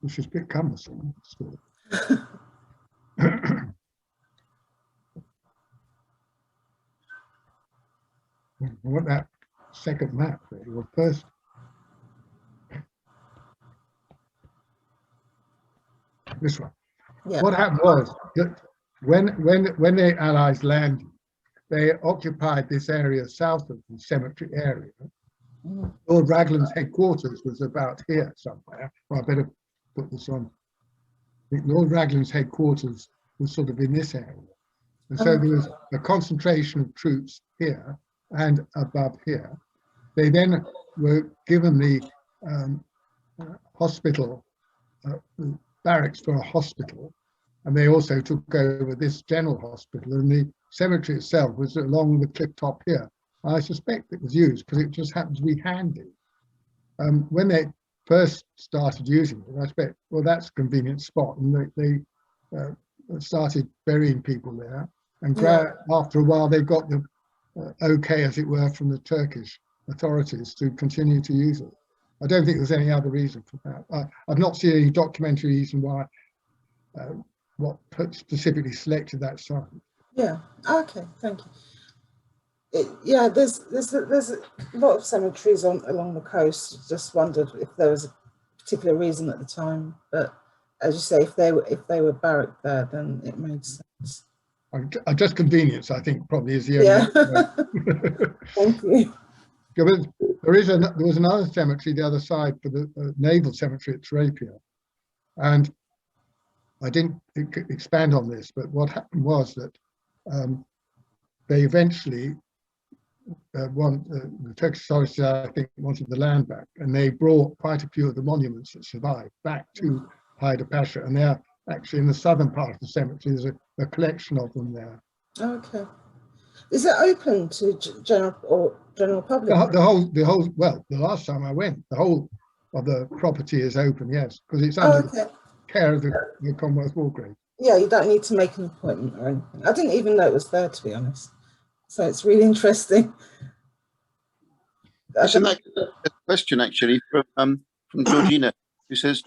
Which is a bit cumbersome. I want that second map. Well, first, this one. yeah. What happened was that when the Allies landed, they occupied this area south of the cemetery area. Lord Raglan's headquarters was about here somewhere. Well, I better put this on. I think Lord Raglan's headquarters was sort of in this area. And so there was a concentration of troops here and above here. They then were given the hospital, barracks for a hospital, and they also took over this general hospital, and the cemetery itself was along the cliff top here. I suspect it was used because it just happened to be handy. When they first started using it, I expect, well, that's a convenient spot, and they started burying people there, and after a while they got the okay, as it were, from the Turkish authorities to continue to use it. I don't think there's any other reason for that. I've not seen any documentary reason why, what specifically selected that site. Yeah, okay, thank you. Yeah, there's a lot of cemeteries along the coast. Just wondered if there was a particular reason at the time, but as you say, if they were barracked there, then it made sense. Just convenience, I think, probably is the only. Yeah. Thank you. There was another cemetery the other side for the naval cemetery at Terapia, and I didn't expand on this, but what happened was that they eventually the Turkish authorities, I think, wanted the land back, and they brought quite a few of the monuments that survived back to Haidar Pasha, and they're actually in the southern part of the cemetery. There's a collection of them there. Okay. Is it open to general public? The whole. Well, the last time I went, the whole of the property is open. Yes, because it's under the care of the Commonwealth War Grave. Yeah, you don't need to make an appointment or anything. I didn't even know it was there, to be honest. So it's really interesting. Isn't that a question actually from Georgina, who says,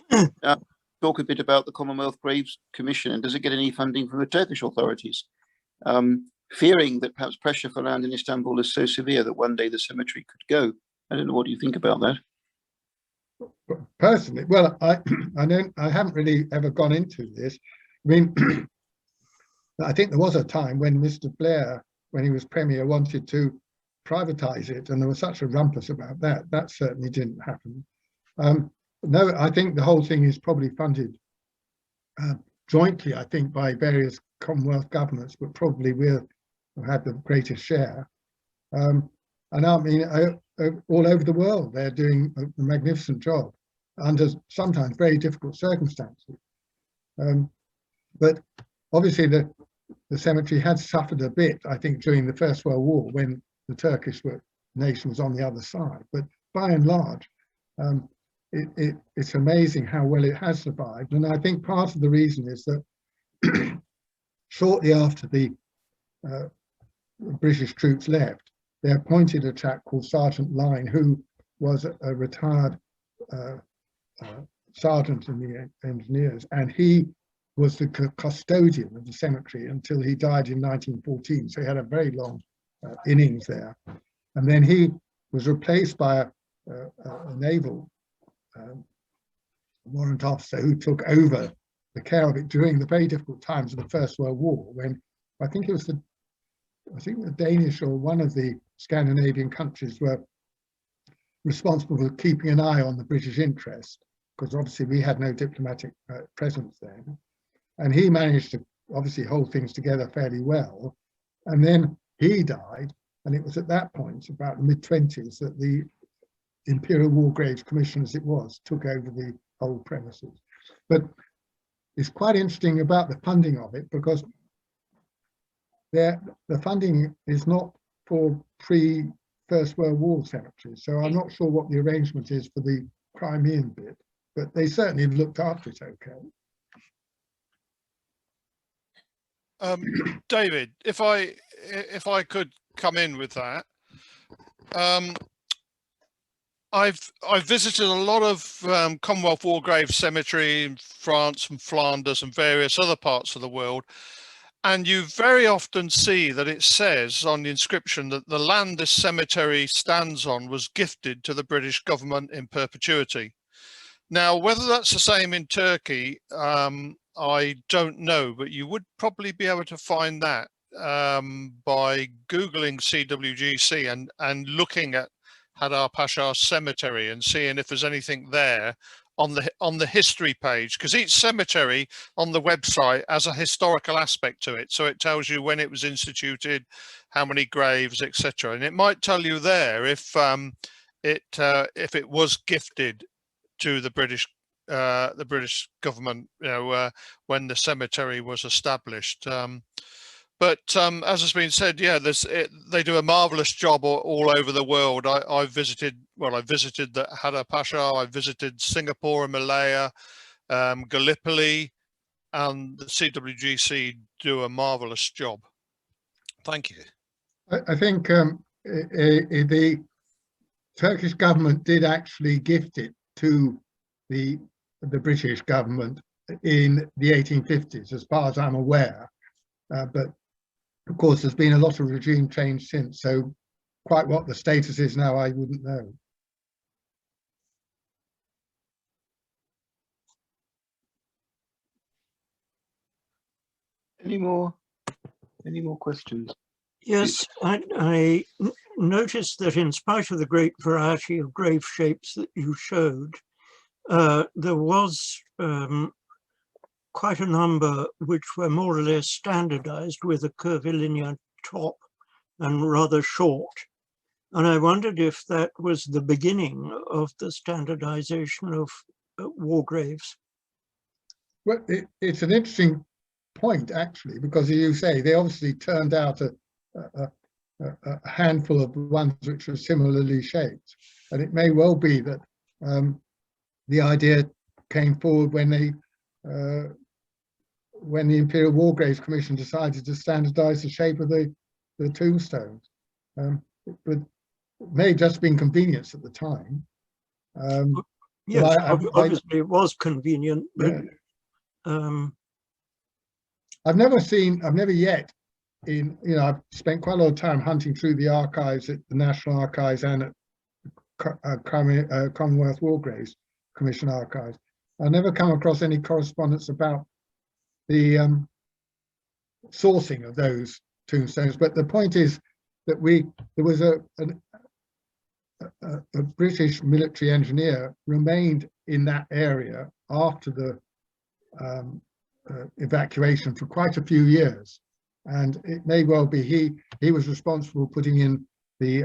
talk a bit about the Commonwealth Graves Commission, and does it get any funding from the Turkish authorities? fearing that perhaps pressure for land in Istanbul is so severe that one day the cemetery could go. I don't know, what do you think about that? Personally, well, I haven't really ever gone into this. I mean, I think there was a time when Mr. Blair, when he was Premier, wanted to privatise it, and there was such a rumpus about that. That certainly didn't happen. No, I think the whole thing is probably funded jointly, I think, by various Commonwealth governments, but probably we'll have the greatest share. And I mean, all over the world, they're doing a magnificent job under sometimes very difficult circumstances. But obviously the cemetery had suffered a bit, I think, during the First World War when the Turkish nation was on the other side. But by and large, it's amazing how well it has survived. And I think part of the reason is that shortly after the British troops left, they appointed a chap called Sergeant Lyne, who was a retired sergeant in the engineers, and he was the custodian of the cemetery until he died in 1914. So he had a very long innings there. And then he was replaced by a naval warrant officer who took over the care of it during the very difficult times of the First World War, when I think it was the Danish or one of the Scandinavian countries were responsible for keeping an eye on the British interest, because obviously we had no diplomatic presence then. And he managed to obviously hold things together fairly well. And then he died, and it was at that point, about the mid-20s, that the Imperial War Graves Commission, as it was, took over the whole premises. But it's quite interesting about the funding of it, because the funding is not for pre-First World War cemeteries. So I'm not sure what the arrangement is for the Crimean bit, but they certainly have looked after it okay. David, if I could come in with that, I've visited a lot of Commonwealth War Graves Cemetery in France and Flanders and various other parts of the world, and you very often see that it says on the inscription that the land this cemetery stands on was gifted to the British government in perpetuity. Now, whether that's the same in Turkey, I don't know, but you would probably be able to find that by Googling CWGC and looking at Haidar Pasha Cemetery and seeing if there's anything there on the history page, because each cemetery on the website has a historical aspect to it. So it tells you when it was instituted, how many graves, etc. And it might tell you there if it was gifted to the British government, you know, when the cemetery was established. But as has been said, yeah, they do a marvelous job all over the world. I visited the Haidar Pasha, I visited Singapore and Malaya, Gallipoli, and the CWGC do a marvelous job. Thank you. I think the Turkish government did actually gift it to the British government in the 1850s, as far as I'm aware. But of course, there's been a lot of regime change since, so quite what the status is now, I wouldn't know. Any more questions? Yes, I noticed that in spite of the great variety of grave shapes that you showed, there was quite a number which were more or less standardized with a curvilinear top and rather short. And I wondered if that was the beginning of the standardization of war graves. Well, it's an interesting point, actually, because as you say, they obviously turned out a handful of ones which were similarly shaped. And it may well be that the idea came forward when the Imperial War Graves Commission decided to standardize the shape of the tombstones. But it may have just been convenience at the time. Yes, obviously it was convenient, but yeah. I've never yet I've spent quite a lot of time hunting through the archives at the National Archives and at Commonwealth War Graves Commission archives. I've never come across any correspondence about the sourcing of those tombstones. But the point is that there was a British military engineer remained in that area after the evacuation for quite a few years, and it may well be he was responsible for putting in the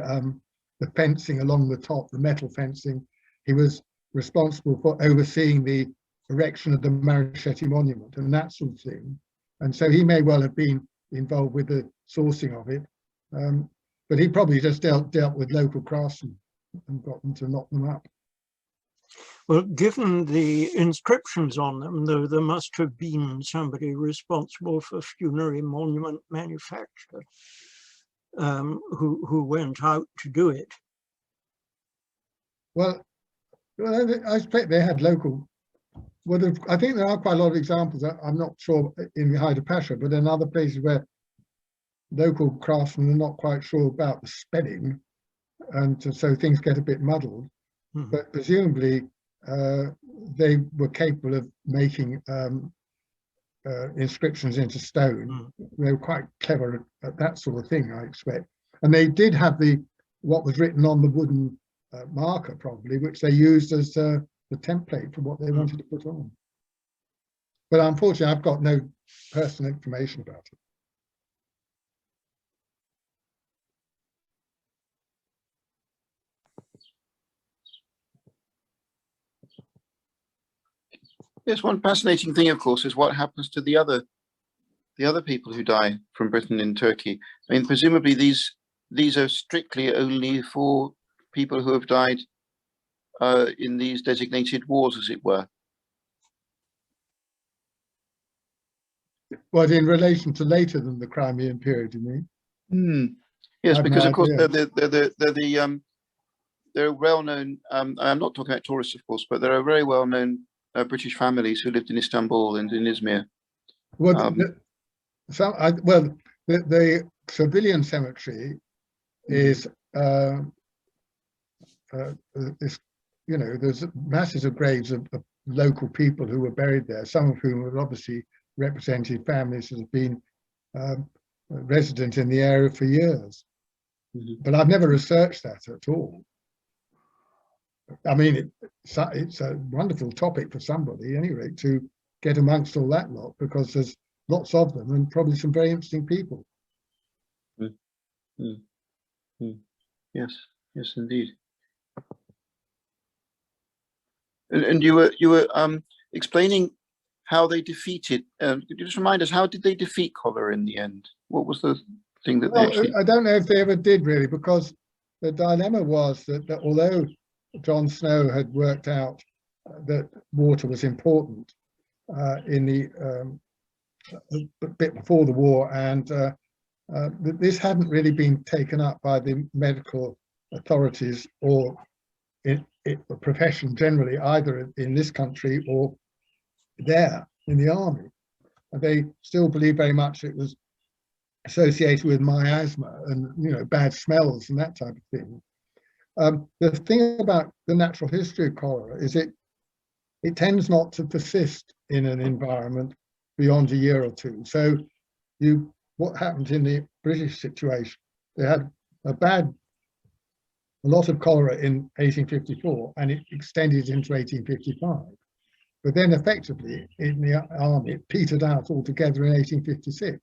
fencing along the top, the metal fencing. He was responsible for overseeing the erection of the Marochetti monument and that sort of thing, and so he may well have been involved with the sourcing of it, but he probably just dealt with local craftsmen and got them to knock them up. Well, given the inscriptions on them, though, there must have been somebody responsible for funerary monument manufacture who went out to do it. Well, I expect they had local. Well, I think there are quite a lot of examples. I'm not sure in Haidar Pasha, but in other places where local craftsmen are not quite sure about the spelling, and so things get a bit muddled. Mm-hmm. But presumably they were capable of making inscriptions into stone. Mm-hmm. They were quite clever at that sort of thing, I expect. And they did have what was written on the wooden marker, probably, which they used as the template for what they wanted to put on. But unfortunately, I've got no personal information about it. Yes, one fascinating thing, of course, is what happens to the other people who die from Britain in Turkey. I mean, presumably these are strictly only for people who have died in these designated wars, as it were. What, in relation to later than the Crimean period, you mean? Yes, because of course they're well-known. I'm not talking about tourists, of course, but there are very well-known British families who lived in Istanbul and in Izmir. Well, the civilian cemetery is, there's masses of graves of local people who were buried there, some of whom have obviously represented families that have been resident in the area for years. Mm-hmm. But I've never researched that at all. I mean, it's a wonderful topic for somebody, at any rate, to get amongst all that lot, because there's lots of them and probably some very interesting people. Yes, yes, indeed. And you were explaining how they defeated. Could you just remind us, how did they defeat cholera in the end? What was the thing that they actually? I don't know if they ever did, really, because the dilemma was that although John Snow had worked out that water was important in the bit before the war, and this hadn't really been taken up by the medical authorities or in the profession generally, either in this country or there in the army. And they still believe very much it was associated with miasma and bad smells and that type of thing. The thing about the natural history of cholera is it tends not to persist in an environment beyond a year or two. So what happened in the British situation, they had a lot of cholera in 1854 and it extended into 1855. But then effectively in the army, it petered out altogether in 1856.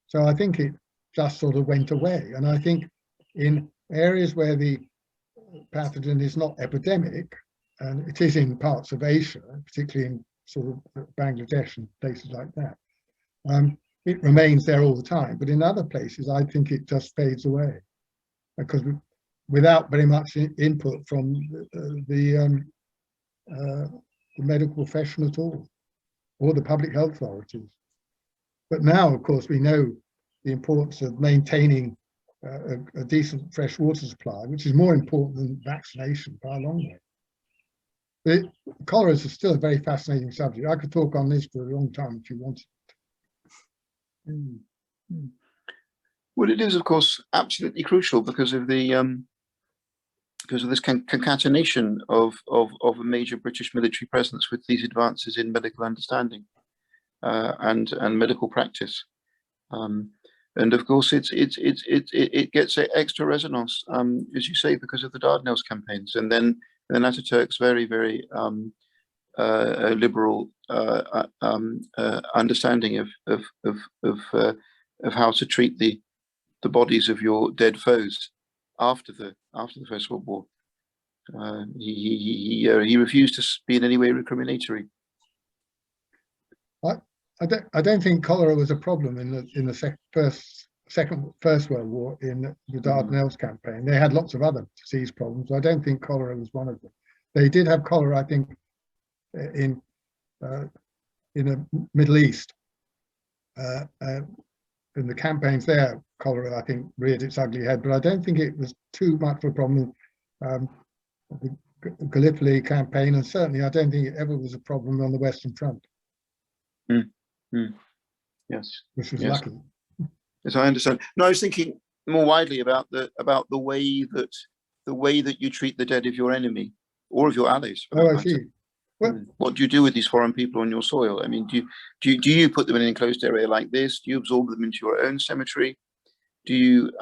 So I think it just sort of went away. And I think in areas where the pathogen is not epidemic, and it is in parts of Asia, particularly in sort of Bangladesh and places like that, it remains there all the time. But in other places, I think it just fades away, because without very much input from the medical profession at all, or the public health authorities. But now, of course, we know the importance of maintaining a decent fresh water supply, which is more important than vaccination by a long way. But cholera is still a very fascinating subject. I could talk on this for a long time if you wanted. Well, it is, of course, absolutely crucial because of this concatenation of a major British military presence with these advances in medical understanding and medical practice. And of course, it gets extra resonance, as you say, because of the Dardanelles campaigns, and then Ataturk's very liberal understanding of how to treat the bodies of your dead foes after the First World War. He refused to be in any way recriminatory. I don't think cholera was a problem in the First World War in the Dardanelles campaign. They had lots of other disease problems. I don't think cholera was one of them. They did have cholera, I think, in the Middle East. In the campaigns there, cholera, I think, reared its ugly head, but I don't think it was too much of a problem. The Gallipoli campaign, and certainly I don't think it ever was a problem on the Western Front. Yes, which was yes. lucky. As I understand. No, I was thinking more widely about the way that you treat the dead of your enemy or of your allies. Oh, I see. Well, what do you do with these foreign people on your soil? I mean, do you put them in an enclosed area like this? Do you absorb them into your own cemetery? Do you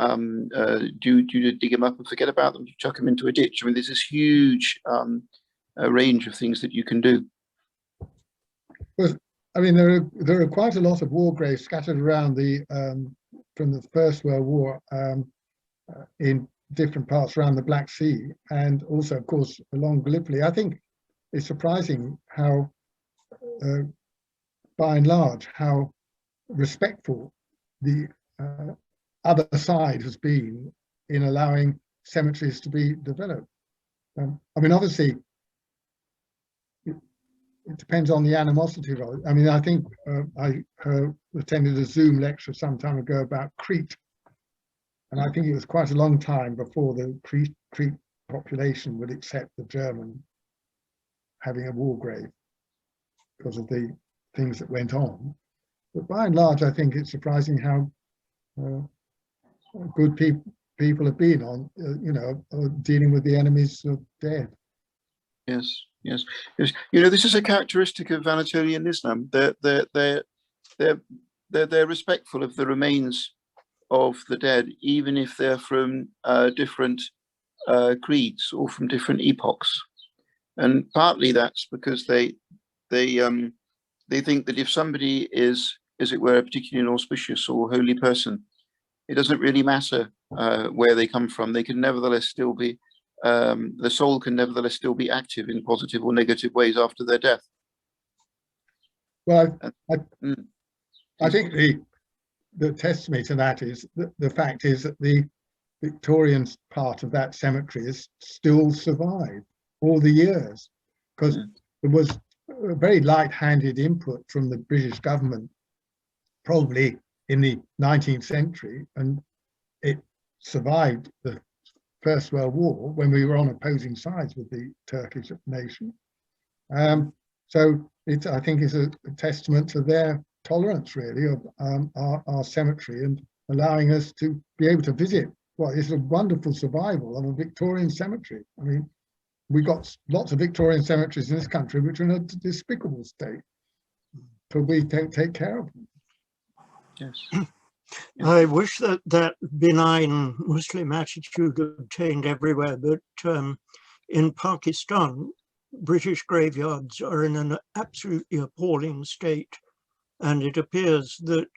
dig them up and forget about them? Do you chuck them into a ditch? I mean, there's this huge range of things that you can do. Well, I mean, there are quite a lot of war graves scattered around from the First World War in different parts around the Black Sea, and also, of course, along Gallipoli. I think it's surprising how, by and large, how respectful the other side has been in allowing cemeteries to be developed. I mean, obviously, it depends on the animosity of it. I mean, I think I attended a Zoom lecture some time ago about Crete, and I think it was quite a long time before the Crete population would accept the German having a war grave because of the things that went on. But by and large, I think it's surprising how good people have been on, dealing with the enemies of dead. Yes. Yes. You know, this is a characteristic of Anatolian Islam. They're respectful of the remains of the dead, even if they're from different creeds or from different epochs. And partly that's because they think that if somebody is, as it were, a particularly auspicious or holy person, it doesn't really matter where they come from. They can nevertheless still be. The soul can nevertheless still be active in positive or negative ways after their death. Well, I think the testimony to that is the fact is that the Victorian part of that cemetery is still survived all the years, because there was a very light-handed input from the British government, probably in the 19th century, and it survived the First World War when we were on opposing sides with the Turkish nation. So I think it's a testament to their tolerance, really, of our cemetery and allowing us to be able to visit what is a wonderful survival of a Victorian cemetery. I mean, we got lots of Victorian cemeteries in this country which are in a despicable state, but we don't take care of them. Yes. I wish that benign Muslim attitude obtained everywhere, but in Pakistan, British graveyards are in an absolutely appalling state, and it appears that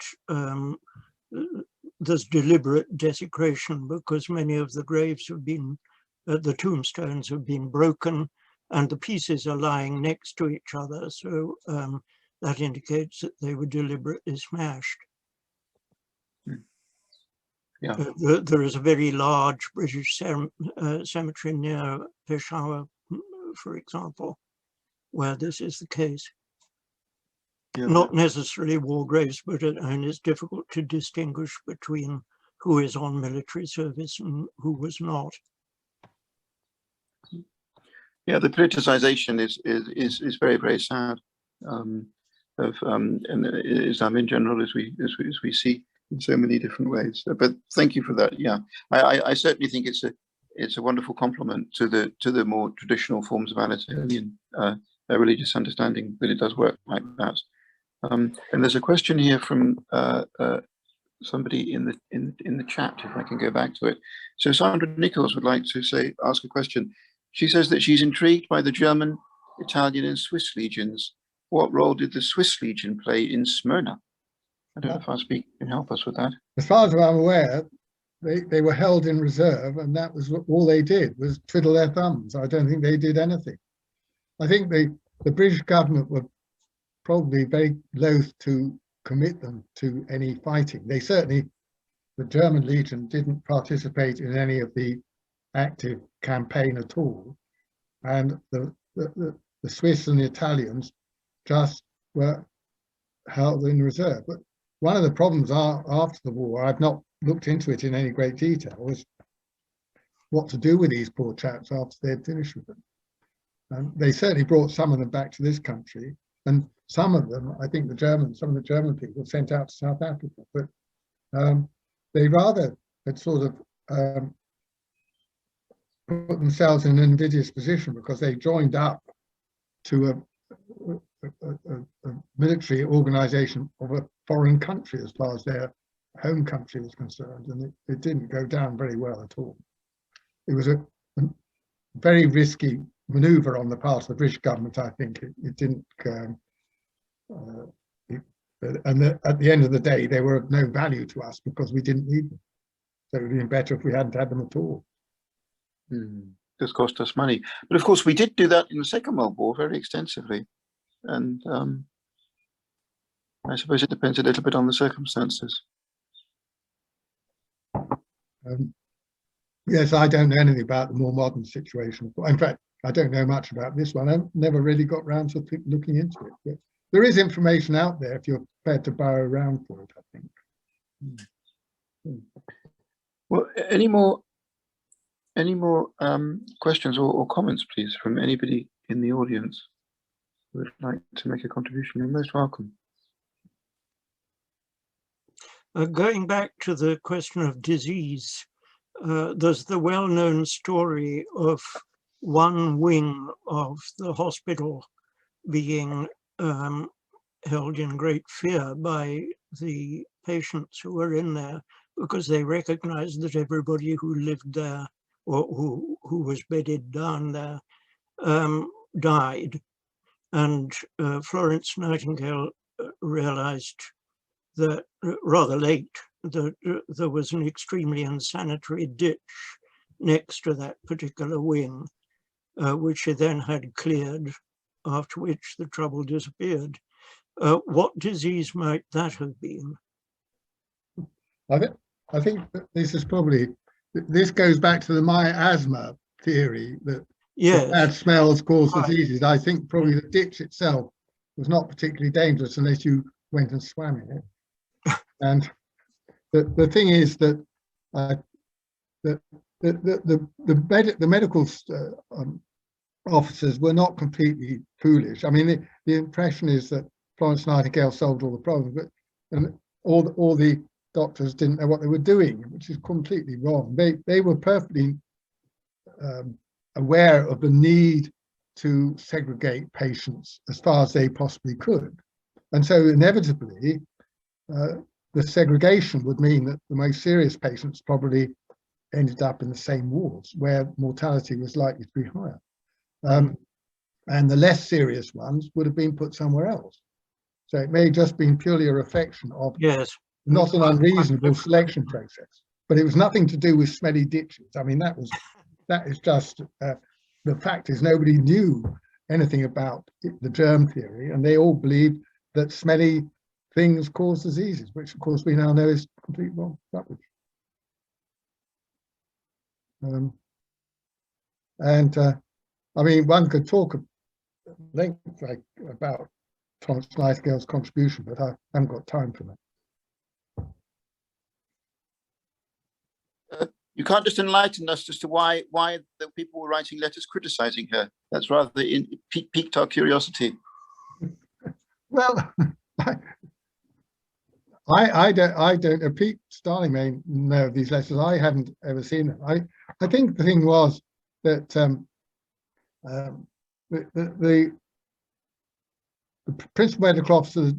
there's deliberate desecration because many of the graves have been, the tombstones have been broken, and the pieces are lying next to each other, so that indicates that they were deliberately smashed. Yeah. There is a very large British cemetery near Peshawar, for example, where this is the case. Yeah. Not necessarily war graves, but it's difficult to distinguish between who is on military service and who was not. Yeah, the politicization is very, very sad of Islam in general, as we see in so many different ways. But thank you for that. Yeah, I certainly think it's a wonderful complement to the more traditional forms of Anatolian religious understanding that it does work like that. And there's a question here from somebody in the chat, if I can go back to it. So Sandra Nichols would like to ask a question. She says that she's intrigued by the German, Italian, and Swiss legions. What role did the Swiss legion play in Smyrna? I don't know if our speaker can help us with that. As far as I'm aware, they were held in reserve, and that was all they did, was twiddle their thumbs. I don't think they did anything. I think the British government were probably very loath to commit them to any fighting. They certainly, the German Legion didn't participate in any of the active campaign at all. And the Swiss and the Italians just were held in reserve. But one of the problems after the war, I've not looked into it in any great detail, was what to do with these poor chaps after they'd finished with them. And they certainly brought some of them back to this country, and some of them, I think some of the German people sent out to South Africa, but they rather had sort of put themselves in an invidious position, because they joined up to a military organization of a foreign country as far as their home country was concerned, and it didn't go down very well at all. It was a very risky maneuver on the part of the British government. I think it didn't at the end of the day, they were of no value to us because we didn't need them. So it would have been better if we hadn't had them at all. This cost us money, but of course we did do that in the Second World War very extensively, and I suppose it depends a little bit on the circumstances. Yes, I don't know anything about the more modern situation. In fact, I don't know much about this one. I've never really got round to looking into it. But there is information out there if you're prepared to burrow around for it, I think. Well, any more questions or comments, please, from anybody in the audience who would like to make a contribution? You're most welcome. Going back to the question of disease, there's the well-known story of one wing of the hospital being held in great fear by the patients who were in there, because they recognized that everybody who lived there or who was bedded down there died. And Florence Nightingale realized that rather late that there was an extremely unsanitary ditch next to that particular wing, which she then had cleared, after which the trouble disappeared. What disease might that have been? I think that this goes back to the miasma theory, that yes, bad smells cause right. diseases. I think probably the ditch itself was not particularly dangerous unless you went and swam in it. And the thing is that the medical officers were not completely foolish. I mean, the impression is that Florence Nightingale solved all the problems, but all the doctors didn't know what they were doing, which is completely wrong. They were perfectly aware of the need to segregate patients as far as they possibly could. And so inevitably, the segregation would mean that the most serious patients probably ended up in the same wards where mortality was likely to be higher. And the less serious ones would have been put somewhere else. So it may have just been purely a reflection of not an unreasonable selection process, but it was nothing to do with smelly ditches. I mean, that is just, the fact is nobody knew anything about the germ theory, and they all believed that smelly things cause diseases, which of course we now know is completely wrong, rubbish. I mean, one could talk at length about Florence Nightingale's contribution, but I haven't got time for that. You can't just enlighten us as to why the people were writing letters criticizing her. That's rather piqued our curiosity. Well, I don't, Pete Starling may know of these letters. I haven't ever seen them. I think the thing was that the principal medical officer of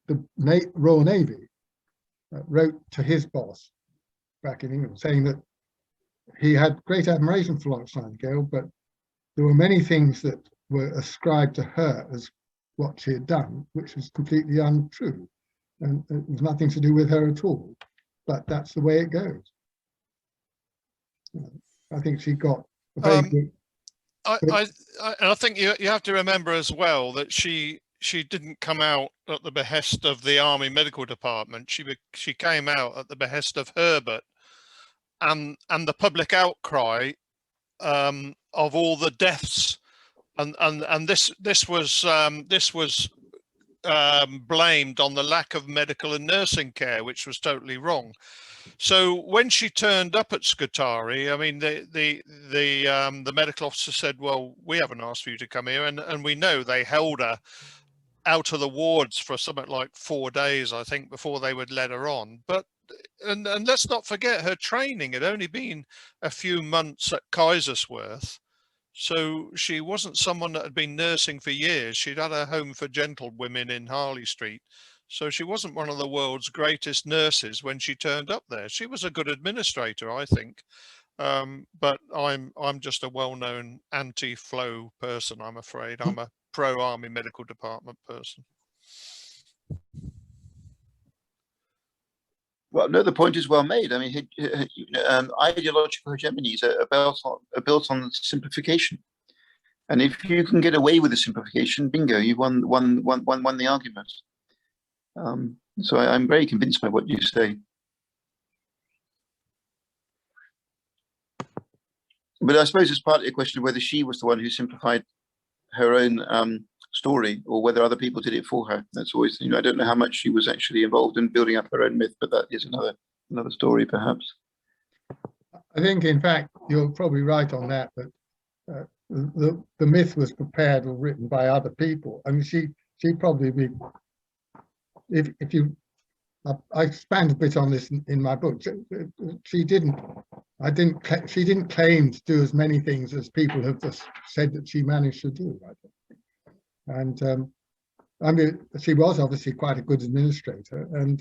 the Royal Navy wrote to his boss back in England saying that he had great admiration for Florence Nightingale, but there were many things that were ascribed to her as what she had done, which was completely untrue. And it was nothing to do with her at all. But that's the way it goes. I think she got a very good. I think you have to remember as well that she didn't come out at the behest of the Army Medical Department. She came out at the behest of Herbert, and the public outcry of all the deaths, and this was blamed on the lack of medical and nursing care, which was totally wrong. So when she turned up at Scutari, I mean, the medical officer said, "Well, we haven't asked for you to come here," and we know they held her out of the wards for something like 4 days, I think, before they would let her on. But and let's not forget, her training had only been a few months at Kaiserswerth. So she wasn't someone that had been nursing for years. She'd had a home for gentlewomen in Harley Street. So she wasn't one of the world's greatest nurses when she turned up there. She was a good administrator, I think. But I'm just a well-known anti-flow person, I'm afraid. I'm a pro-Army Medical Department person. Well, no, the point is well made. I mean, ideological hegemonies are built on simplification, and if you can get away with the simplification, bingo, you've won the argument. So I'm very convinced by what you say. But I suppose it's partly a question of whether she was the one who simplified her own story, or whether other people did it for her. That's always, I don't know how much she was actually involved in building up her own myth, but that is another story, perhaps. I think, in fact, you're probably right on that. But the myth was prepared or written by other people. I mean, she probably be, if you, I expand a bit on this in my book. She didn't claim to do as many things as people have just said that she managed to do. I don't think. And I mean, she was obviously quite a good administrator. And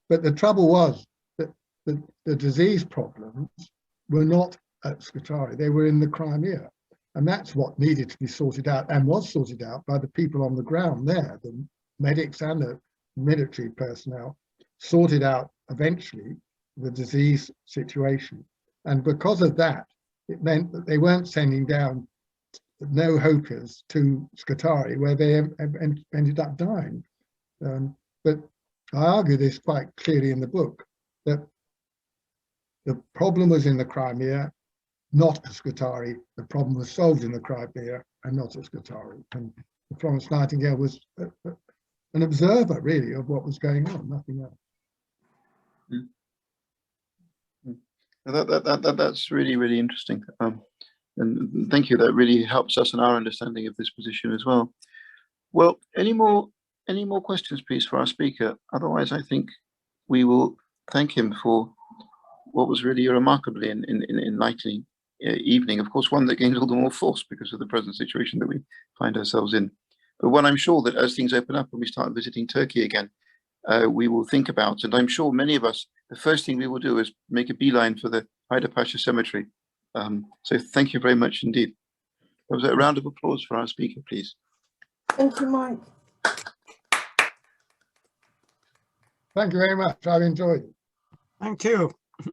but the trouble was that the disease problems were not at Scutari; they were in the Crimea, and that's what needed to be sorted out, and was sorted out by the people on the ground there, the medics and the military personnel, sorted out eventually the disease situation. And because of that, it meant that they weren't sending down no-hokers to Scutari, where they ended up dying. But I argue this quite clearly in the book, that the problem was in the Crimea, not at Scutari. The problem was solved in the Crimea and not at Scutari. And Florence Nightingale was an observer, really, of what was going on, nothing else. That's really, really interesting. And thank you. That really helps us in our understanding of this position as well. Well, any more questions, please, for our speaker? Otherwise, I think we will thank him for what was really a remarkably enlightening evening. Of course, one that gains all the more force because of the present situation that we find ourselves in. But one I'm sure that as things open up and we start visiting Turkey again, we will think about, and I'm sure many of us, the first thing we will do is make a beeline for the Haidar Pasha Cemetery. So thank you very much indeed. There was a round of applause for our speaker, please. Thank you, Mike. Thank you very much. I've enjoyed it. Thank you.